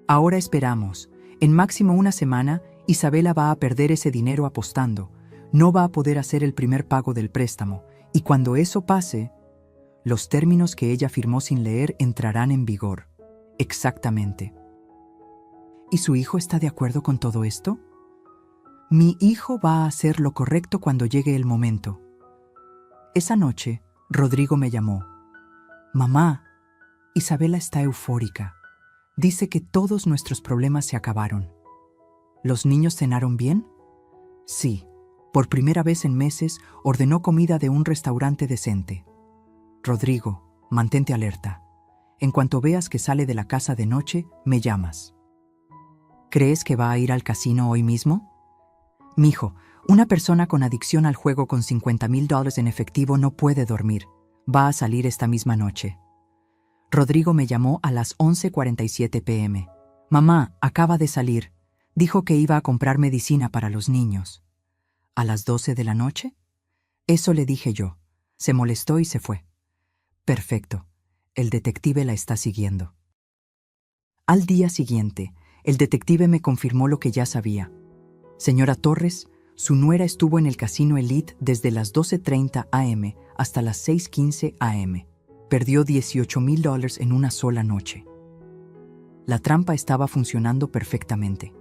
Ahora esperamos. En máximo una semana, Isabela va a perder ese dinero apostando. No va a poder hacer el primer pago del préstamo. Y cuando eso pase, los términos que ella firmó sin leer entrarán en vigor. Exactamente. ¿Y su hijo está de acuerdo con todo esto? Mi hijo va a hacer lo correcto cuando llegue el momento. Esa noche, Rodrigo me llamó. Mamá, Isabela está eufórica. Dice que todos nuestros problemas se acabaron. ¿Los niños cenaron bien? Sí, por primera vez en meses ordenó comida de un restaurante decente. Rodrigo, mantente alerta. En cuanto veas que sale de la casa de noche, me llamas. ¿Crees que va a ir al casino hoy mismo? Mijo, una persona con adicción al juego con $50,000 en efectivo no puede dormir. Va a salir esta misma noche. Rodrigo me llamó a las 11:47 p.m. Mamá, acaba de salir. Dijo que iba a comprar medicina para los niños. ¿A las 12 de la noche? Eso le dije yo. Se molestó y se fue. Perfecto. El detective la está siguiendo. Al día siguiente, el detective me confirmó lo que ya sabía. Señora Torres, su nuera estuvo en el casino Elite desde las 12:30 a.m. hasta las 6:15 a.m. Perdió $18,000 en una sola noche. La trampa estaba funcionando perfectamente.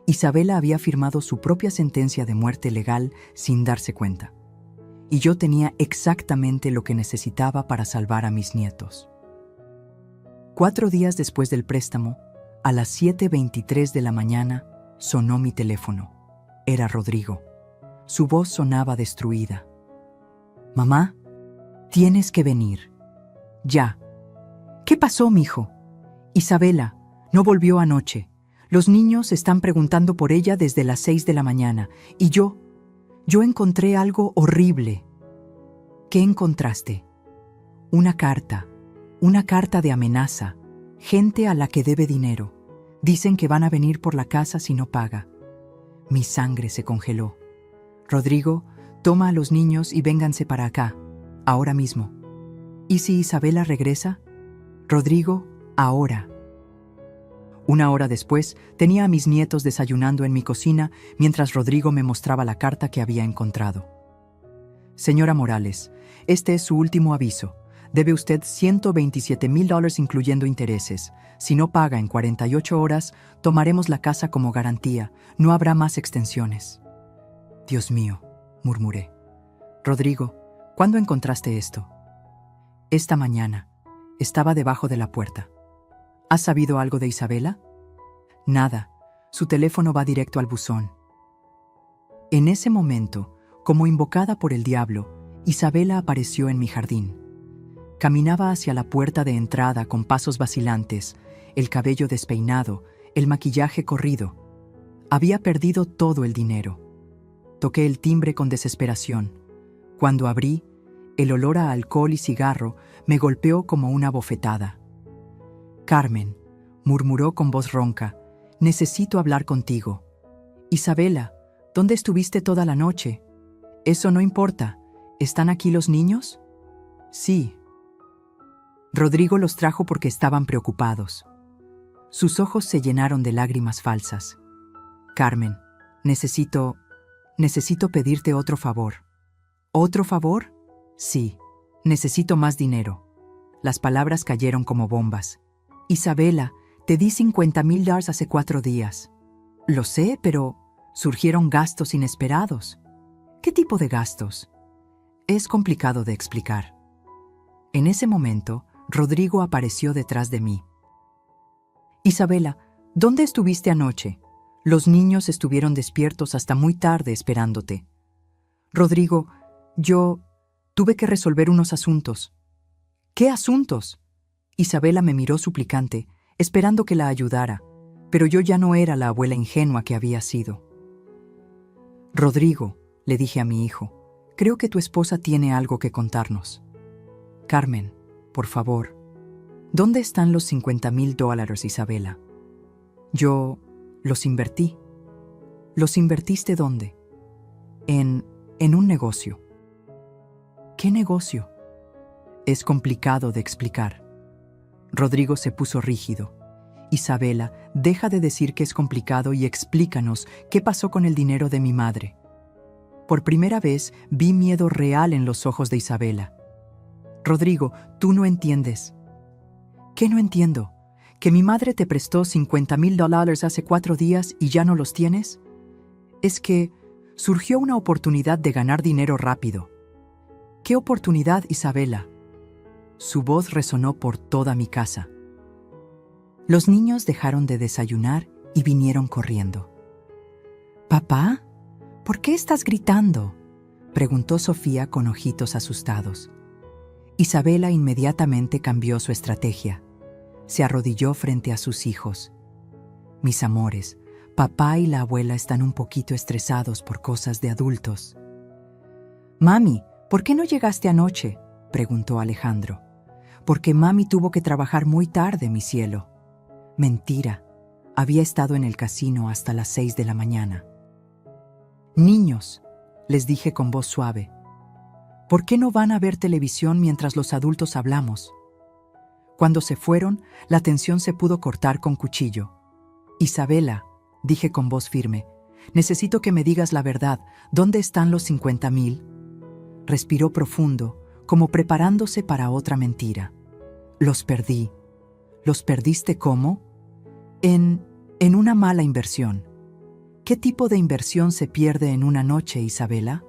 Isabela había firmado su propia sentencia de muerte legal sin darse cuenta. Y yo tenía exactamente lo que necesitaba para salvar a mis nietos. 4 días después del préstamo, a las 7:23 de la mañana, sonó mi teléfono. Era Rodrigo. Su voz sonaba destruida. Mamá, tienes que venir. Ya. ¿Qué pasó, mijo? Isabela, no volvió anoche. Los niños están preguntando por ella desde las 6 de la mañana. Y yo encontré algo horrible. ¿Qué encontraste? Una carta de amenaza. Gente a la que debe dinero. Dicen que van a venir por la casa si no paga. Mi sangre se congeló. Rodrigo, toma a los niños y vénganse para acá, ahora mismo. ¿Y si Isabela regresa? Rodrigo, ahora. 1 hora después, tenía a mis nietos desayunando en mi cocina mientras Rodrigo me mostraba la carta que había encontrado. Señora Morales, este es su último aviso. Debe usted $127,000 incluyendo intereses. Si no paga en 48 horas, tomaremos la casa como garantía. No habrá más extensiones. Dios mío, murmuré. Rodrigo, ¿cuándo encontraste esto? Esta mañana. Estaba debajo de la puerta. ¿Has sabido algo de Isabela? Nada. Su teléfono va directo al buzón. En ese momento, como invocada por el diablo, Isabela apareció en mi jardín. Caminaba hacia la puerta de entrada con pasos vacilantes, el cabello despeinado, el maquillaje corrido. Había perdido todo el dinero. Toqué el timbre con desesperación. Cuando abrí, el olor a alcohol y cigarro me golpeó como una bofetada. Carmen, murmuró con voz ronca, necesito hablar contigo. Isabela, ¿dónde estuviste toda la noche? Eso no importa. ¿Están aquí los niños? Sí. Rodrigo los trajo porque estaban preocupados. Sus ojos se llenaron de lágrimas falsas. Carmen, necesito pedirte otro favor. ¿Otro favor? Sí, necesito más dinero. Las palabras cayeron como bombas. Isabela, te di $50,000 hace 4 días. Lo sé, pero surgieron gastos inesperados. ¿Qué tipo de gastos? Es complicado de explicar. En ese momento, Rodrigo apareció detrás de mí. Isabela, ¿dónde estuviste anoche? Los niños estuvieron despiertos hasta muy tarde esperándote. Rodrigo, yo tuve que resolver unos asuntos. ¿Qué asuntos? Isabela me miró suplicante, esperando que la ayudara, pero yo ya no era la abuela ingenua que había sido. Rodrigo, le dije a mi hijo, creo que tu esposa tiene algo que contarnos. Carmen, por favor, ¿dónde están los $50,000, Isabela? Yo los invertí. ¿Los invertiste dónde? En un negocio. ¿Qué negocio? Es complicado de explicar. Rodrigo se puso rígido. Isabela, deja de decir que es complicado y explícanos qué pasó con el dinero de mi madre. Por primera vez vi miedo real en los ojos de Isabela. Rodrigo, tú no entiendes. ¿Qué no entiendo? ¿Que mi madre te prestó $50,000 hace 4 días y ya no los tienes? Es que surgió una oportunidad de ganar dinero rápido. ¿Qué oportunidad, Isabela? Su voz resonó por toda mi casa. Los niños dejaron de desayunar y vinieron corriendo. «¿Papá? ¿Por qué estás gritando?», preguntó Sofía con ojitos asustados. Isabela inmediatamente cambió su estrategia. Se arrodilló frente a sus hijos. «Mis amores, papá y la abuela están un poquito estresados por cosas de adultos». «Mami, ¿por qué no llegaste anoche?», preguntó Alejandro. «Porque mami tuvo que trabajar muy tarde, mi cielo». Mentira. Había estado en el casino hasta las 6 de la mañana. «Niños», les dije con voz suave, ¿por qué no van a ver televisión mientras los adultos hablamos? Cuando se fueron, la tensión se pudo cortar con cuchillo. «Isabela», dije con voz firme, «necesito que me digas la verdad. ¿Dónde están los 50,000? Respiró profundo, como preparándose para otra mentira. «Los perdí». «¿Los perdiste cómo?» En una mala inversión». «¿Qué tipo de inversión se pierde en una noche, Isabela?»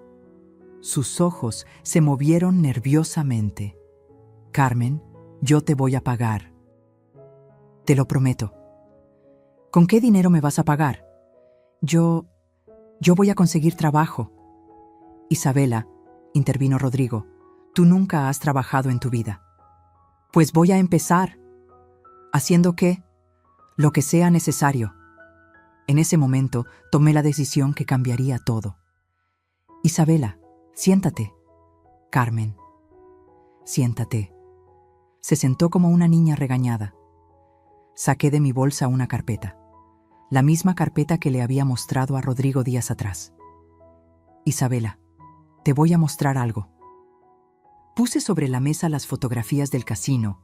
Sus ojos se movieron nerviosamente. «Carmen, yo te voy a pagar». «Te lo prometo». «¿Con qué dinero me vas a pagar?» Yo voy a conseguir trabajo». «Isabela», intervino Rodrigo, «tú nunca has trabajado en tu vida». «Pues voy a empezar». «¿Haciendo qué?» «Lo que sea necesario». En ese momento tomé la decisión que cambiaría todo. «Isabela, siéntate». «Carmen». «Siéntate». Se sentó como una niña regañada. Saqué de mi bolsa una carpeta. La misma carpeta que le había mostrado a Rodrigo días atrás. «Isabela, te voy a mostrar algo». Puse sobre la mesa las fotografías del casino.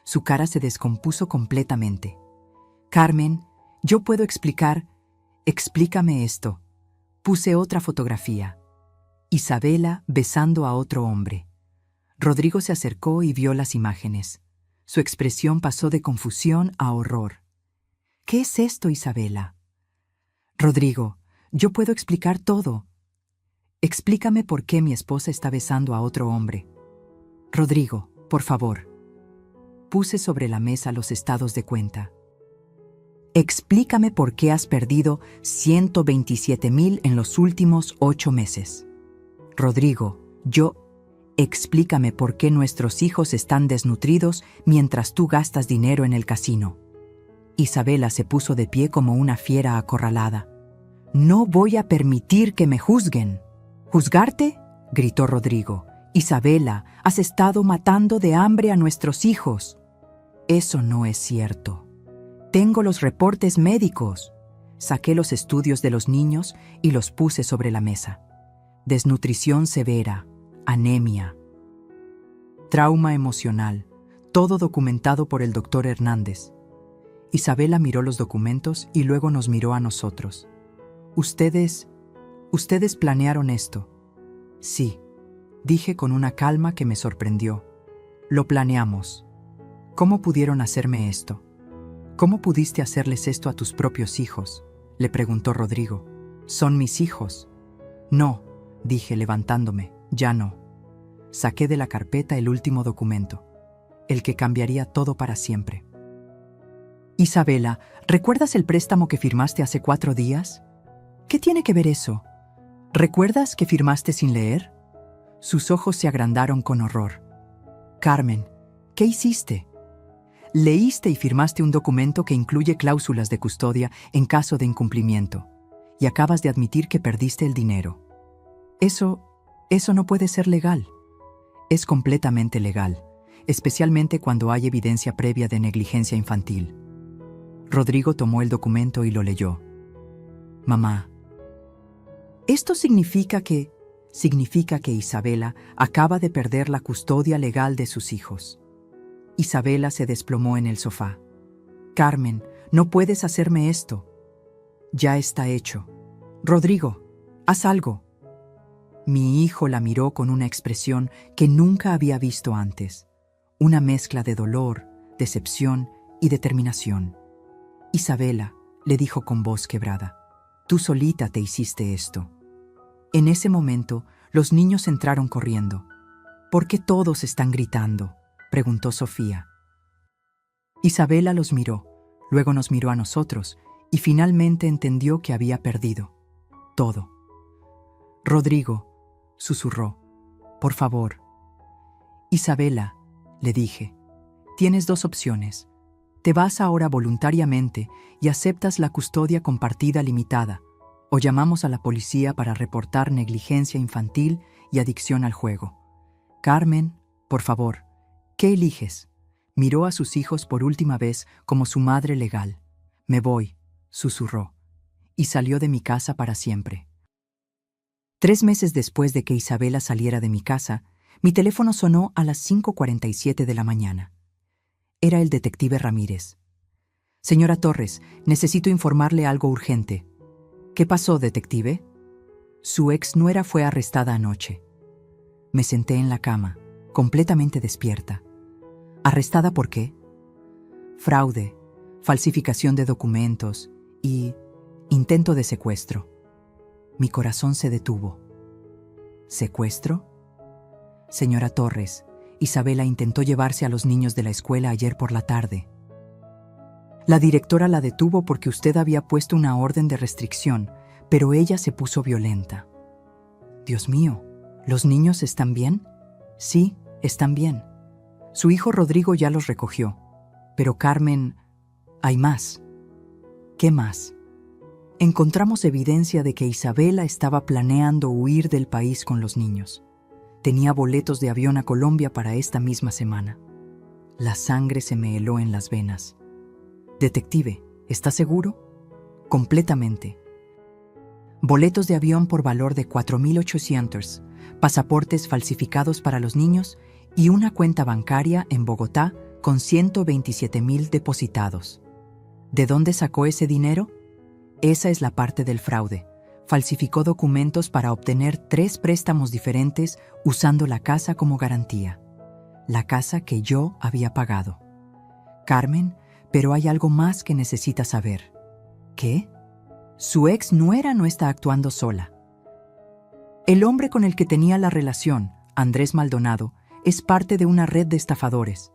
Su cara se descompuso completamente. «Carmen, yo puedo explicar. Explícame esto». Puse otra fotografía. Isabela besando a otro hombre. Rodrigo se acercó y vio las imágenes. Su expresión pasó de confusión a horror. «¿Qué es esto, Isabela?» «Rodrigo, yo puedo explicar todo. Explícame por qué mi esposa está besando a otro hombre». «Rodrigo, por favor». Puse sobre la mesa los estados de cuenta. «Explícame por qué has perdido 127,000 en los últimos 8 meses». «Rodrigo, explícame por qué nuestros hijos están desnutridos mientras tú gastas dinero en el casino». Isabela se puso de pie como una fiera acorralada. «No voy a permitir que me juzguen». «¿Juzgarte?», gritó Rodrigo. «Isabela, has estado matando de hambre a nuestros hijos». «Eso no es cierto. Tengo los reportes médicos». Saqué los estudios de los niños y los puse sobre la mesa. Desnutrición severa, anemia, trauma emocional, todo documentado por el doctor Hernández. Isabela miró los documentos y luego nos miró a nosotros. Ustedes planearon esto». «Sí», dije con una calma que me sorprendió. «Lo planeamos». «¿Cómo pudieron hacerme esto?» «¿Cómo pudiste hacerles esto a tus propios hijos?», le preguntó Rodrigo. «Son mis hijos». «No, dije levantándome. Ya no. Saqué de la carpeta el último documento, el que cambiaría todo para siempre. Isabela, ¿recuerdas el préstamo que firmaste hace 4 días? ¿Qué tiene que ver eso? ¿Recuerdas que firmaste sin leer? Sus ojos se agrandaron con horror. Carmen, ¿qué hiciste? Leíste y firmaste un documento que incluye cláusulas de custodia en caso de incumplimiento, y acabas de admitir que perdiste el dinero. Eso no puede ser legal. Es completamente legal, especialmente cuando hay evidencia previa de negligencia infantil. Rodrigo tomó el documento y lo leyó. Mamá, esto significa que Isabela acaba de perder la custodia legal de sus hijos. Isabela se desplomó en el sofá. Carmen, no puedes hacerme esto. Ya está hecho. Rodrigo, haz algo. Mi hijo la miró con una expresión que nunca había visto antes. Una mezcla de dolor, decepción y determinación. Isabela, le dijo con voz quebrada, tú solita te hiciste esto. En ese momento, los niños entraron corriendo. ¿Por qué todos están gritando?, preguntó Sofía. Isabela los miró, luego nos miró a nosotros y finalmente entendió que había perdido todo. Rodrigo, susurró, por favor. Isabela, le dije, tienes 2 opciones. Te vas ahora voluntariamente y aceptas la custodia compartida limitada, o llamamos a la policía para reportar negligencia infantil y adicción al juego. Carmen, por favor, ¿qué eliges? Miró a sus hijos por última vez como su madre legal. Me voy, susurró, y salió de mi casa para siempre. 3 meses después de que Isabela saliera de mi casa, mi teléfono sonó a las 5:47 de la mañana. Era el detective Ramírez. Señora Torres, necesito informarle algo urgente. ¿Qué pasó, detective? Su exnuera fue arrestada anoche. Me senté en la cama, completamente despierta. ¿Arrestada por qué? Fraude, falsificación de documentos y intento de secuestro. Mi corazón se detuvo. ¿Secuestro? Señora Torres, Isabela intentó llevarse a los niños de la escuela ayer por la tarde. La directora la detuvo porque usted había puesto una orden de restricción, pero ella se puso violenta. Dios mío, ¿los niños están bien? Sí, están bien. Su hijo Rodrigo ya los recogió. Pero Carmen, hay más. ¿Qué más? Encontramos evidencia de que Isabela estaba planeando huir del país con los niños. Tenía boletos de avión a Colombia para esta misma semana. La sangre se me heló en las venas. Detective, ¿está seguro? Completamente. Boletos de avión por valor de 4.800, pasaportes falsificados para los niños y una cuenta bancaria en Bogotá con 127.000 depositados. ¿De dónde sacó ese dinero? Esa es la parte del fraude. Falsificó documentos para obtener 3 préstamos diferentes usando la casa como garantía. La casa que yo había pagado. Carmen, pero hay algo más que necesita saber. ¿Qué? Su exnuera no está actuando sola. El hombre con el que tenía la relación, Andrés Maldonado, es parte de una red de estafadores.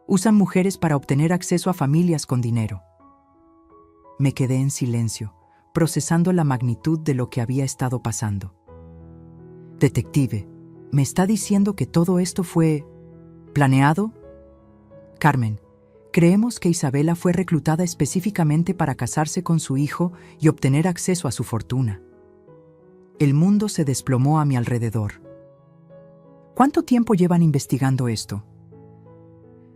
Usan mujeres para obtener acceso a familias con dinero. Me quedé en silencio, procesando la magnitud de lo que había estado pasando. Detective, ¿me está diciendo que todo esto fue planeado? Carmen, creemos que Isabela fue reclutada específicamente para casarse con su hijo y obtener acceso a su fortuna. El mundo se desplomó a mi alrededor. ¿Cuánto tiempo llevan investigando esto?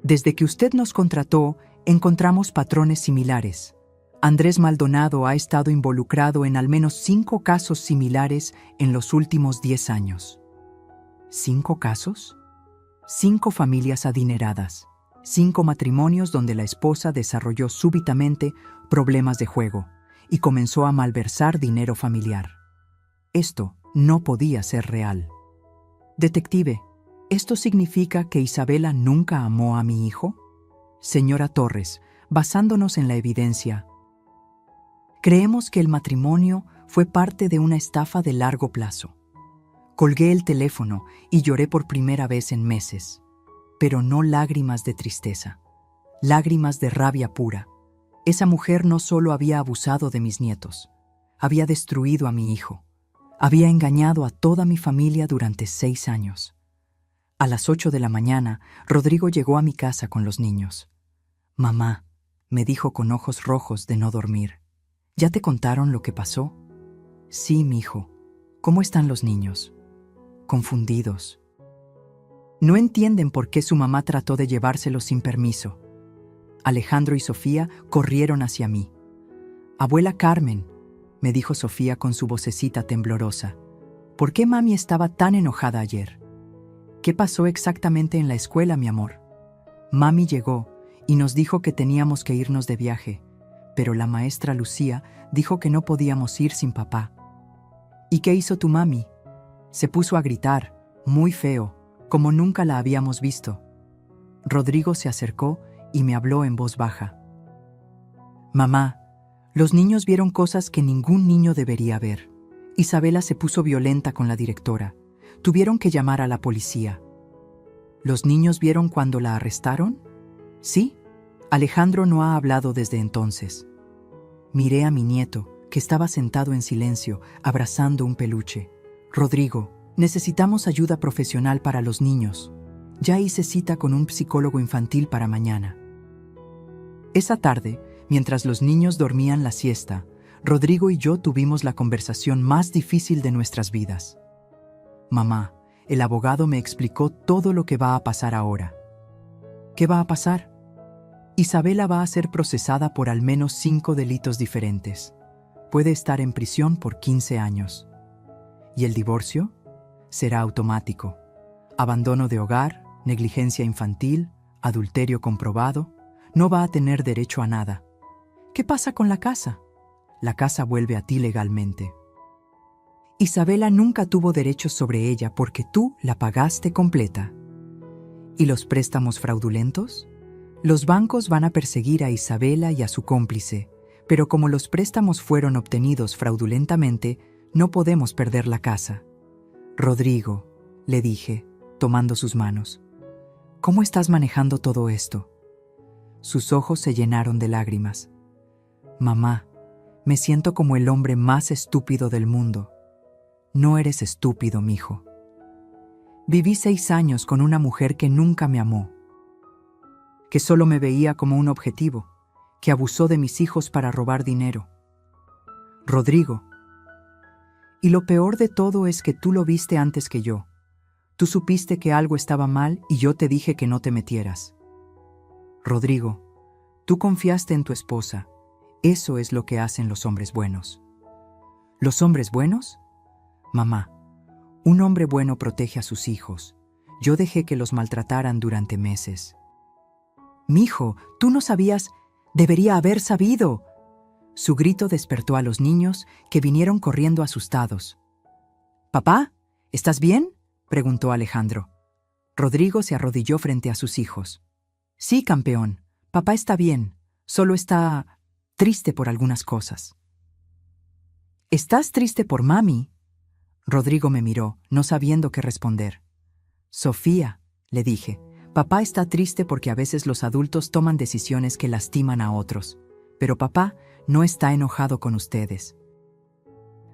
Desde que usted nos contrató, encontramos patrones similares. Andrés Maldonado ha estado involucrado en al menos 5 casos similares en los últimos 10 años. ¿5 casos? 5 familias adineradas. 5 matrimonios donde la esposa desarrolló súbitamente problemas de juego y comenzó a malversar dinero familiar. Esto no podía ser real. Detective, ¿esto significa que Isabela nunca amó a mi hijo? Señora Torres, basándonos en la evidencia, creemos que el matrimonio fue parte de una estafa de largo plazo. Colgué el teléfono y lloré por primera vez en meses, pero no lágrimas de tristeza, lágrimas de rabia pura. Esa mujer no solo había abusado de mis nietos, había destruido a mi hijo, había engañado a toda mi familia durante 6 años. A las 8 de la mañana, Rodrigo llegó a mi casa con los niños. «Mamá», me dijo con ojos rojos de no dormir, «¿ya te contaron lo que pasó?» «Sí, mijo». «¿Cómo están los niños?» «Confundidos. No entienden por qué su mamá trató de llevárselos sin permiso». Alejandro y Sofía corrieron hacia mí. «Abuela Carmen», me dijo Sofía con su vocecita temblorosa, «¿por qué mami estaba tan enojada ayer? ¿Qué pasó exactamente en la escuela, mi amor?» «Mami llegó y nos dijo que teníamos que irnos de viaje, pero la maestra Lucía dijo que no podíamos ir sin papá». «¿Y qué hizo tu mami?» «Se puso a gritar, muy feo, como nunca la habíamos visto». Rodrigo se acercó y me habló en voz baja. «Mamá, los niños vieron cosas que ningún niño debería ver. Isabela se puso violenta con la directora. Tuvieron que llamar a la policía». «¿Los niños vieron cuando la arrestaron?» «Sí». Alejandro no ha hablado desde entonces. Miré a mi nieto, que estaba sentado en silencio, abrazando un peluche. «Rodrigo, necesitamos ayuda profesional para los niños. Ya hice cita con un psicólogo infantil para mañana». Esa tarde, mientras los niños dormían la siesta, Rodrigo y yo tuvimos la conversación más difícil de nuestras vidas. «Mamá, el abogado me explicó todo lo que va a pasar ahora». «¿Qué va a pasar?» «Isabela va a ser procesada por al menos 5 delitos diferentes. Puede estar en prisión por 15 años. ¿Y el divorcio? Será automático. Abandono de hogar, negligencia infantil, adulterio comprobado. No va a tener derecho a nada. ¿Qué pasa con la casa? La casa vuelve a ti legalmente. Isabela nunca tuvo derechos sobre ella porque tú la pagaste completa». ¿Y los préstamos fraudulentos? Los bancos van a perseguir a Isabela y a su cómplice, pero como los préstamos fueron obtenidos fraudulentamente, no podemos perder la casa. «Rodrigo», le dije, tomando sus manos, «¿cómo estás manejando todo esto?» Sus ojos se llenaron de lágrimas. «Mamá, me siento como el hombre más estúpido del mundo». «No eres estúpido, mijo. Viví 6 años con una mujer que nunca me amó, que solo me veía como un objetivo, que abusó de mis hijos para robar dinero. Rodrigo. Y lo peor de todo es que tú lo viste antes que yo. Tú supiste que algo estaba mal y yo te dije que no te metieras. Rodrigo, tú confiaste en tu esposa. Eso es lo que hacen los hombres buenos». ¿Los hombres buenos? Mamá, un hombre bueno protege a sus hijos. Yo dejé que los maltrataran durante meses. «Mijo, tú no sabías. Debería haber sabido». Su grito despertó a los niños, que vinieron corriendo asustados. «Papá, ¿estás bien?», preguntó Alejandro. Rodrigo se arrodilló frente a sus hijos. «Sí, campeón, papá está bien, solo está triste por algunas cosas». «¿Estás triste por mami?». Rodrigo me miró, no sabiendo qué responder. «Sofía», le dije, «papá está triste porque a veces los adultos toman decisiones que lastiman a otros, pero papá no está enojado con ustedes».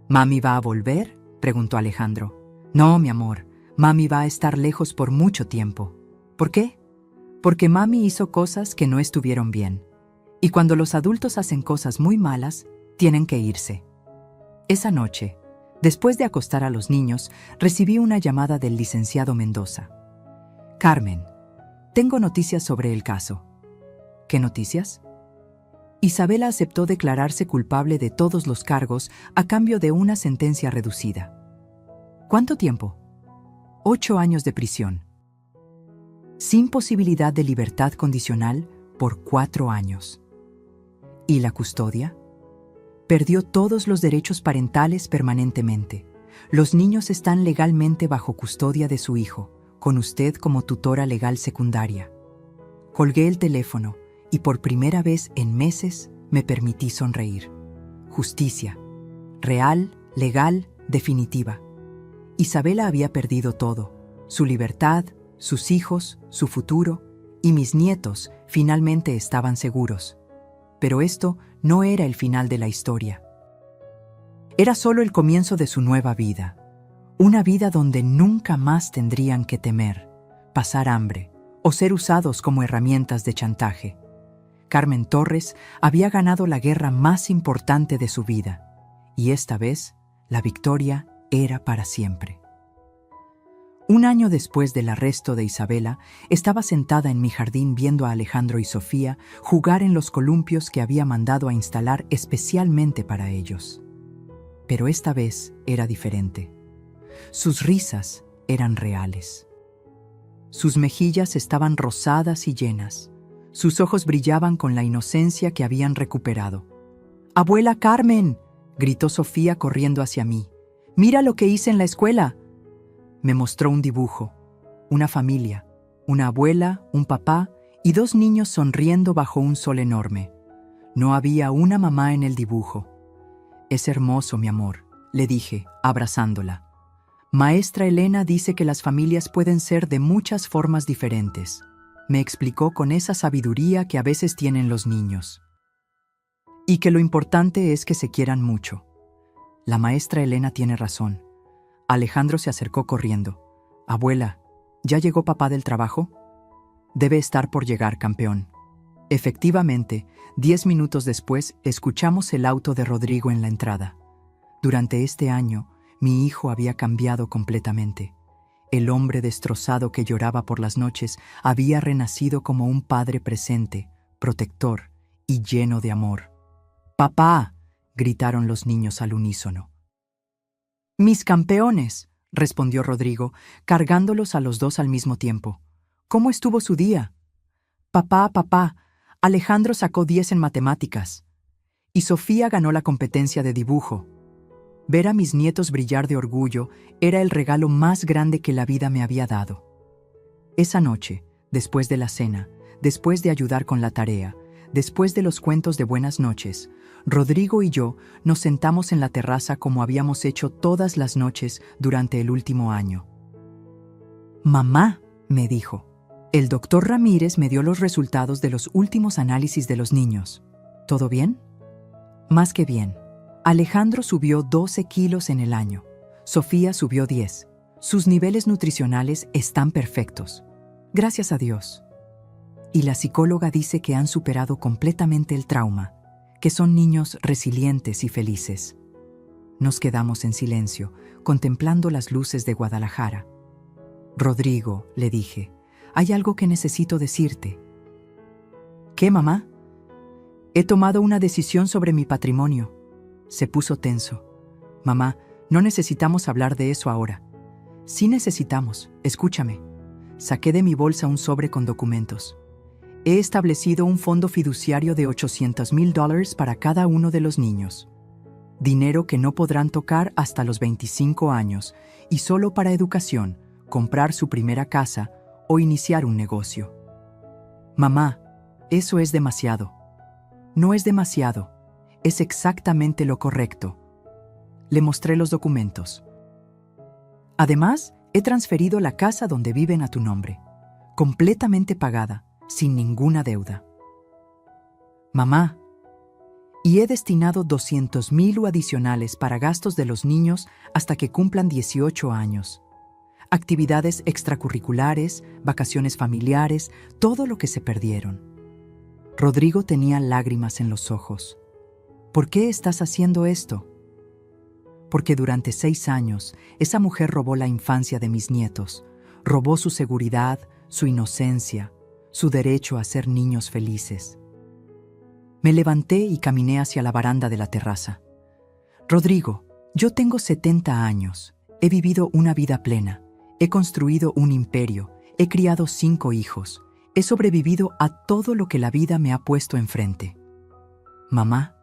«¿Mami va a volver?», preguntó Alejandro. «No, mi amor, mami va a estar lejos por mucho tiempo». «¿Por qué?». «Porque mami hizo cosas que no estuvieron bien. Y cuando los adultos hacen cosas muy malas, tienen que irse». Esa noche, después de acostar a los niños, recibí una llamada del licenciado Mendoza. «Carmen, tengo noticias sobre el caso». «¿Qué noticias?». Isabela aceptó declararse culpable de todos los cargos a cambio de una sentencia reducida. ¿Cuánto tiempo? 8 años de prisión. Sin posibilidad de libertad condicional por 4 años. ¿Y la custodia? Perdió todos los derechos parentales permanentemente. Los niños están legalmente bajo custodia de su hijo, con usted como tutora legal secundaria. Colgué el teléfono y por primera vez en meses me permití sonreír. Justicia. Real, legal, definitiva. Isabela había perdido todo: su libertad, sus hijos, su futuro, y mis nietos finalmente estaban seguros. Pero esto no era el final de la historia. Era solo el comienzo de su nueva vida. Una vida donde nunca más tendrían que temer, pasar hambre o ser usados como herramientas de chantaje. Carmen Torres había ganado la guerra más importante de su vida, y esta vez la victoria era para siempre. Un año después del arresto de Isabela, estaba sentada en mi jardín viendo a Alejandro y Sofía jugar en los columpios que había mandado a instalar especialmente para ellos. Pero esta vez era diferente. Sus risas eran reales. Sus mejillas estaban rosadas y llenas. Sus ojos brillaban con la inocencia que habían recuperado. «¡Abuela Carmen!», gritó Sofía corriendo hacia mí. «¡Mira lo que hice en la escuela!». Me mostró un dibujo, una familia, una abuela, un papá y 2 niños sonriendo bajo un sol enorme. No había una mamá en el dibujo. «Es hermoso, mi amor», le dije, abrazándola. «Maestra Elena dice que las familias pueden ser de muchas formas diferentes», me explicó con esa sabiduría que a veces tienen los niños. «Y que lo importante es que se quieran mucho». La maestra Elena tiene razón. Alejandro se acercó corriendo. «Abuela, ¿ya llegó papá del trabajo?». «Debe estar por llegar, campeón». Efectivamente, 10 minutos después, escuchamos el auto de Rodrigo en la entrada. Durante este año, mi hijo había cambiado completamente. El hombre destrozado que lloraba por las noches había renacido como un padre presente, protector y lleno de amor. «¡Papá!», gritaron los niños al unísono. «¡Mis campeones!», respondió Rodrigo, cargándolos a los 2 al mismo tiempo. «¿Cómo estuvo su día?». «Papá, papá, Alejandro sacó 10 en matemáticas. Y Sofía ganó la competencia de dibujo». Ver a mis nietos brillar de orgullo era el regalo más grande que la vida me había dado. Esa noche, después de la cena, después de ayudar con la tarea, después de los cuentos de buenas noches, Rodrigo y yo nos sentamos en la terraza como habíamos hecho todas las noches durante el último año. «Mamá», me dijo, «el doctor Ramírez me dio los resultados de los últimos análisis de los niños. ¿Todo bien?». «Más que bien. Alejandro subió 12 kilos en el año. Sofía subió 10. Sus niveles nutricionales están perfectos. Gracias a Dios. Y la psicóloga dice que han superado completamente el trauma, que son niños resilientes y felices». Nos quedamos en silencio, contemplando las luces de Guadalajara. «Rodrigo», le dije, «hay algo que necesito decirte». «¿Qué, mamá?». «He tomado una decisión sobre mi patrimonio». Se puso tenso. «Mamá, no necesitamos hablar de eso ahora». «Sí necesitamos, escúchame». Saqué de mi bolsa un sobre con documentos. «He establecido un fondo fiduciario de $800,000 para cada uno de los niños. Dinero que no podrán tocar hasta los 25 años y solo para educación, comprar su primera casa o iniciar un negocio». «Mamá, eso es demasiado». «No es demasiado. Es exactamente lo correcto». Le mostré los documentos. «Además, he transferido la casa donde viven a tu nombre, completamente pagada, sin ninguna deuda». «Mamá, y he destinado $200,000 adicionales para gastos de los niños hasta que cumplan 18 años. Actividades extracurriculares, vacaciones familiares, todo lo que se perdieron». Rodrigo tenía lágrimas en los ojos. «¿Por qué estás haciendo esto?». «Porque durante 6 años esa mujer robó la infancia de mis nietos, robó su seguridad, su inocencia, su derecho a ser niños felices». Me levanté y caminé hacia la baranda de la terraza. «Rodrigo, yo tengo 70 años, he vivido una vida plena, he construido un imperio, he criado 5 hijos, he sobrevivido a todo lo que la vida me ha puesto enfrente. Mamá,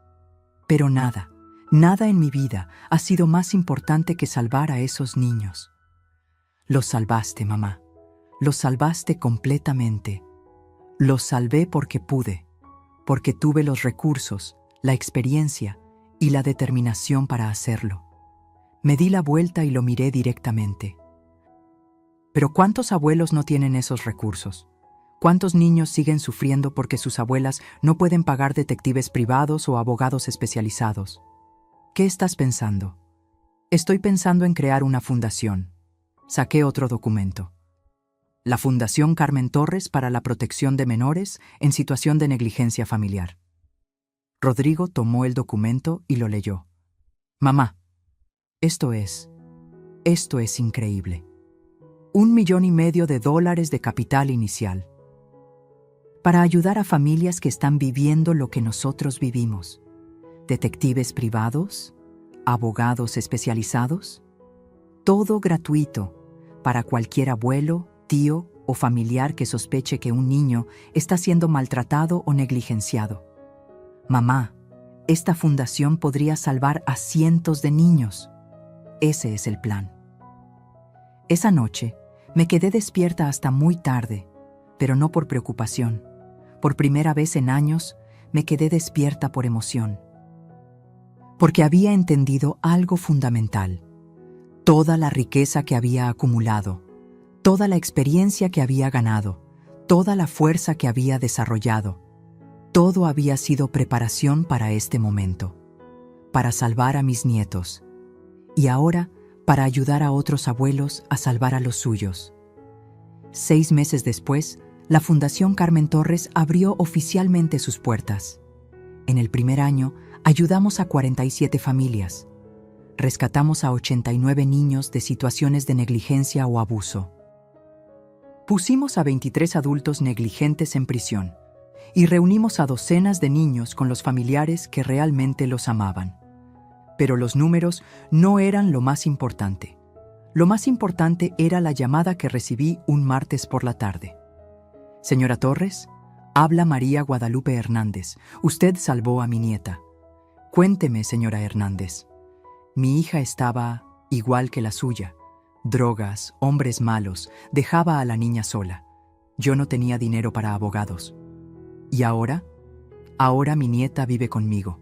pero nada en mi vida ha sido más importante que salvar a esos niños». «Los salvaste, mamá. Los salvaste completamente. Los salvé porque pude, porque tuve los recursos, la experiencia y la determinación para hacerlo. Me di la vuelta y lo miré directamente. Pero ¿cuántos abuelos no tienen esos recursos? ¿Cuántos niños siguen sufriendo porque sus abuelas no pueden pagar detectives privados o abogados especializados? ¿Qué estás pensando? Estoy pensando en crear una fundación. Saqué otro documento. La Fundación Carmen Torres para la Protección de Menores en Situación de Negligencia Familiar. Rodrigo tomó el documento y lo leyó. Mamá, esto es increíble. $1,500,000 de capital inicial. Para ayudar a familias que están viviendo lo que nosotros vivimos. Detectives privados, abogados especializados. Todo gratuito para cualquier abuelo, tío o familiar que sospeche que un niño está siendo maltratado o negligenciado. Mamá, esta fundación podría salvar a cientos de niños. Ese es el plan. Esa noche me quedé despierta hasta muy tarde, pero no por preocupación. Por primera vez en años, me quedé despierta por emoción. Porque había entendido algo fundamental. Toda la riqueza que había acumulado, toda la experiencia que había ganado, toda la fuerza que había desarrollado, todo había sido preparación para este momento, para salvar a mis nietos, y ahora para ayudar a otros abuelos a salvar a los suyos. 6 meses después, la Fundación Carmen Torres abrió oficialmente sus puertas. En el primer año, ayudamos a 47 familias. Rescatamos a 89 niños de situaciones de negligencia o abuso. Pusimos a 23 adultos negligentes en prisión y reunimos a docenas de niños con los familiares que realmente los amaban. Pero los números no eran lo más importante. Lo más importante era la llamada que recibí un martes por la tarde. Señora Torres, habla María Guadalupe Hernández. Usted salvó a mi nieta. Cuénteme, señora Hernández. Mi hija estaba igual que la suya. Drogas, hombres malos, dejaba a la niña sola. Yo no tenía dinero para abogados. ¿Y ahora? Ahora mi nieta vive conmigo.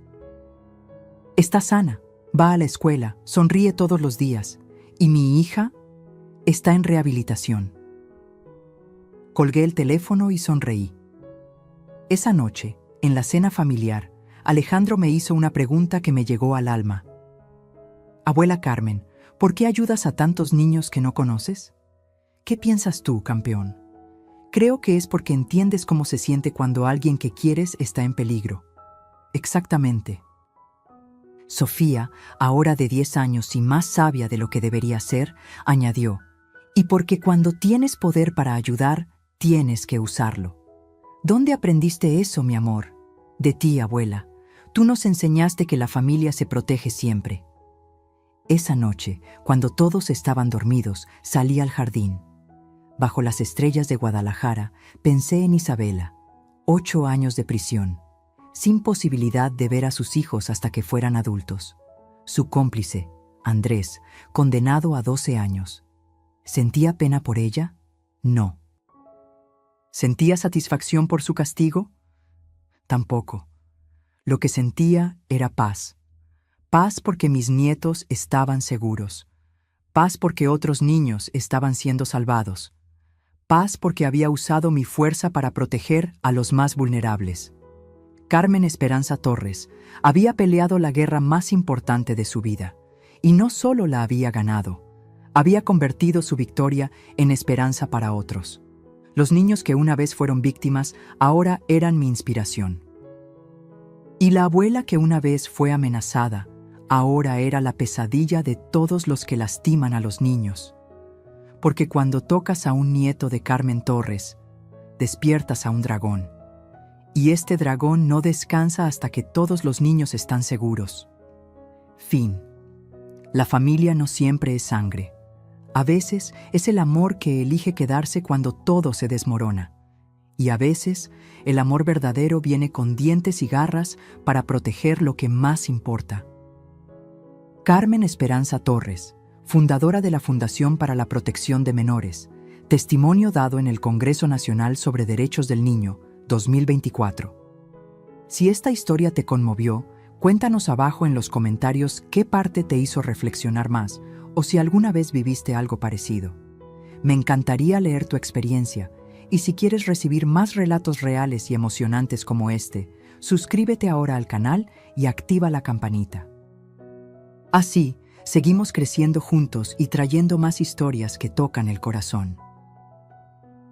Está sana, va a la escuela, sonríe todos los días. ¿Y mi hija? Está en rehabilitación. Colgué el teléfono y sonreí. Esa noche, en la cena familiar, Alejandro me hizo una pregunta que me llegó al alma. Abuela Carmen, ¿por qué ayudas a tantos niños que no conoces? ¿Qué piensas tú, campeón? Creo que es porque entiendes cómo se siente cuando alguien que quieres está en peligro. Exactamente. Sofía, ahora de 10 años y más sabia de lo que debería ser, añadió, y porque cuando tienes poder para ayudar, tienes que usarlo. ¿Dónde aprendiste eso, mi amor? De ti, abuela. Tú nos enseñaste que la familia se protege siempre. Esa noche, cuando todos estaban dormidos, salí al jardín. Bajo las estrellas de Guadalajara, pensé en Isabela, 8 años de prisión, sin posibilidad de ver a sus hijos hasta que fueran adultos. Su cómplice, Andrés, condenado a 12 años. ¿Sentía pena por ella? No. ¿Sentía satisfacción por su castigo? Tampoco. Lo que sentía era paz. Paz porque mis nietos estaban seguros. Paz porque otros niños estaban siendo salvados. Paz porque había usado mi fuerza para proteger a los más vulnerables. Carmen Esperanza Torres había peleado la guerra más importante de su vida, y no solo la había ganado, había convertido su victoria en esperanza para otros. Los niños que una vez fueron víctimas ahora eran mi inspiración. Y la abuela que una vez fue amenazada ahora era la pesadilla de todos los que lastiman a los niños. Porque cuando tocas a un nieto de Carmen Torres, despiertas a un dragón. Y este dragón no descansa hasta que todos los niños están seguros. Fin. La familia no siempre es sangre. A veces es el amor que elige quedarse cuando todo se desmorona. Y a veces el amor verdadero viene con dientes y garras para proteger lo que más importa. Carmen Esperanza Torres, fundadora de la Fundación para la Protección de Menores, testimonio dado en el Congreso Nacional sobre Derechos del Niño, 2024. Si esta historia te conmovió, Cuéntanos abajo en los comentarios qué parte te hizo reflexionar más o si alguna vez viviste algo parecido. Me encantaría leer tu experiencia y si quieres recibir más relatos reales y emocionantes como este, suscríbete ahora al canal y activa la campanita. Así, seguimos creciendo juntos y trayendo más historias que tocan el corazón.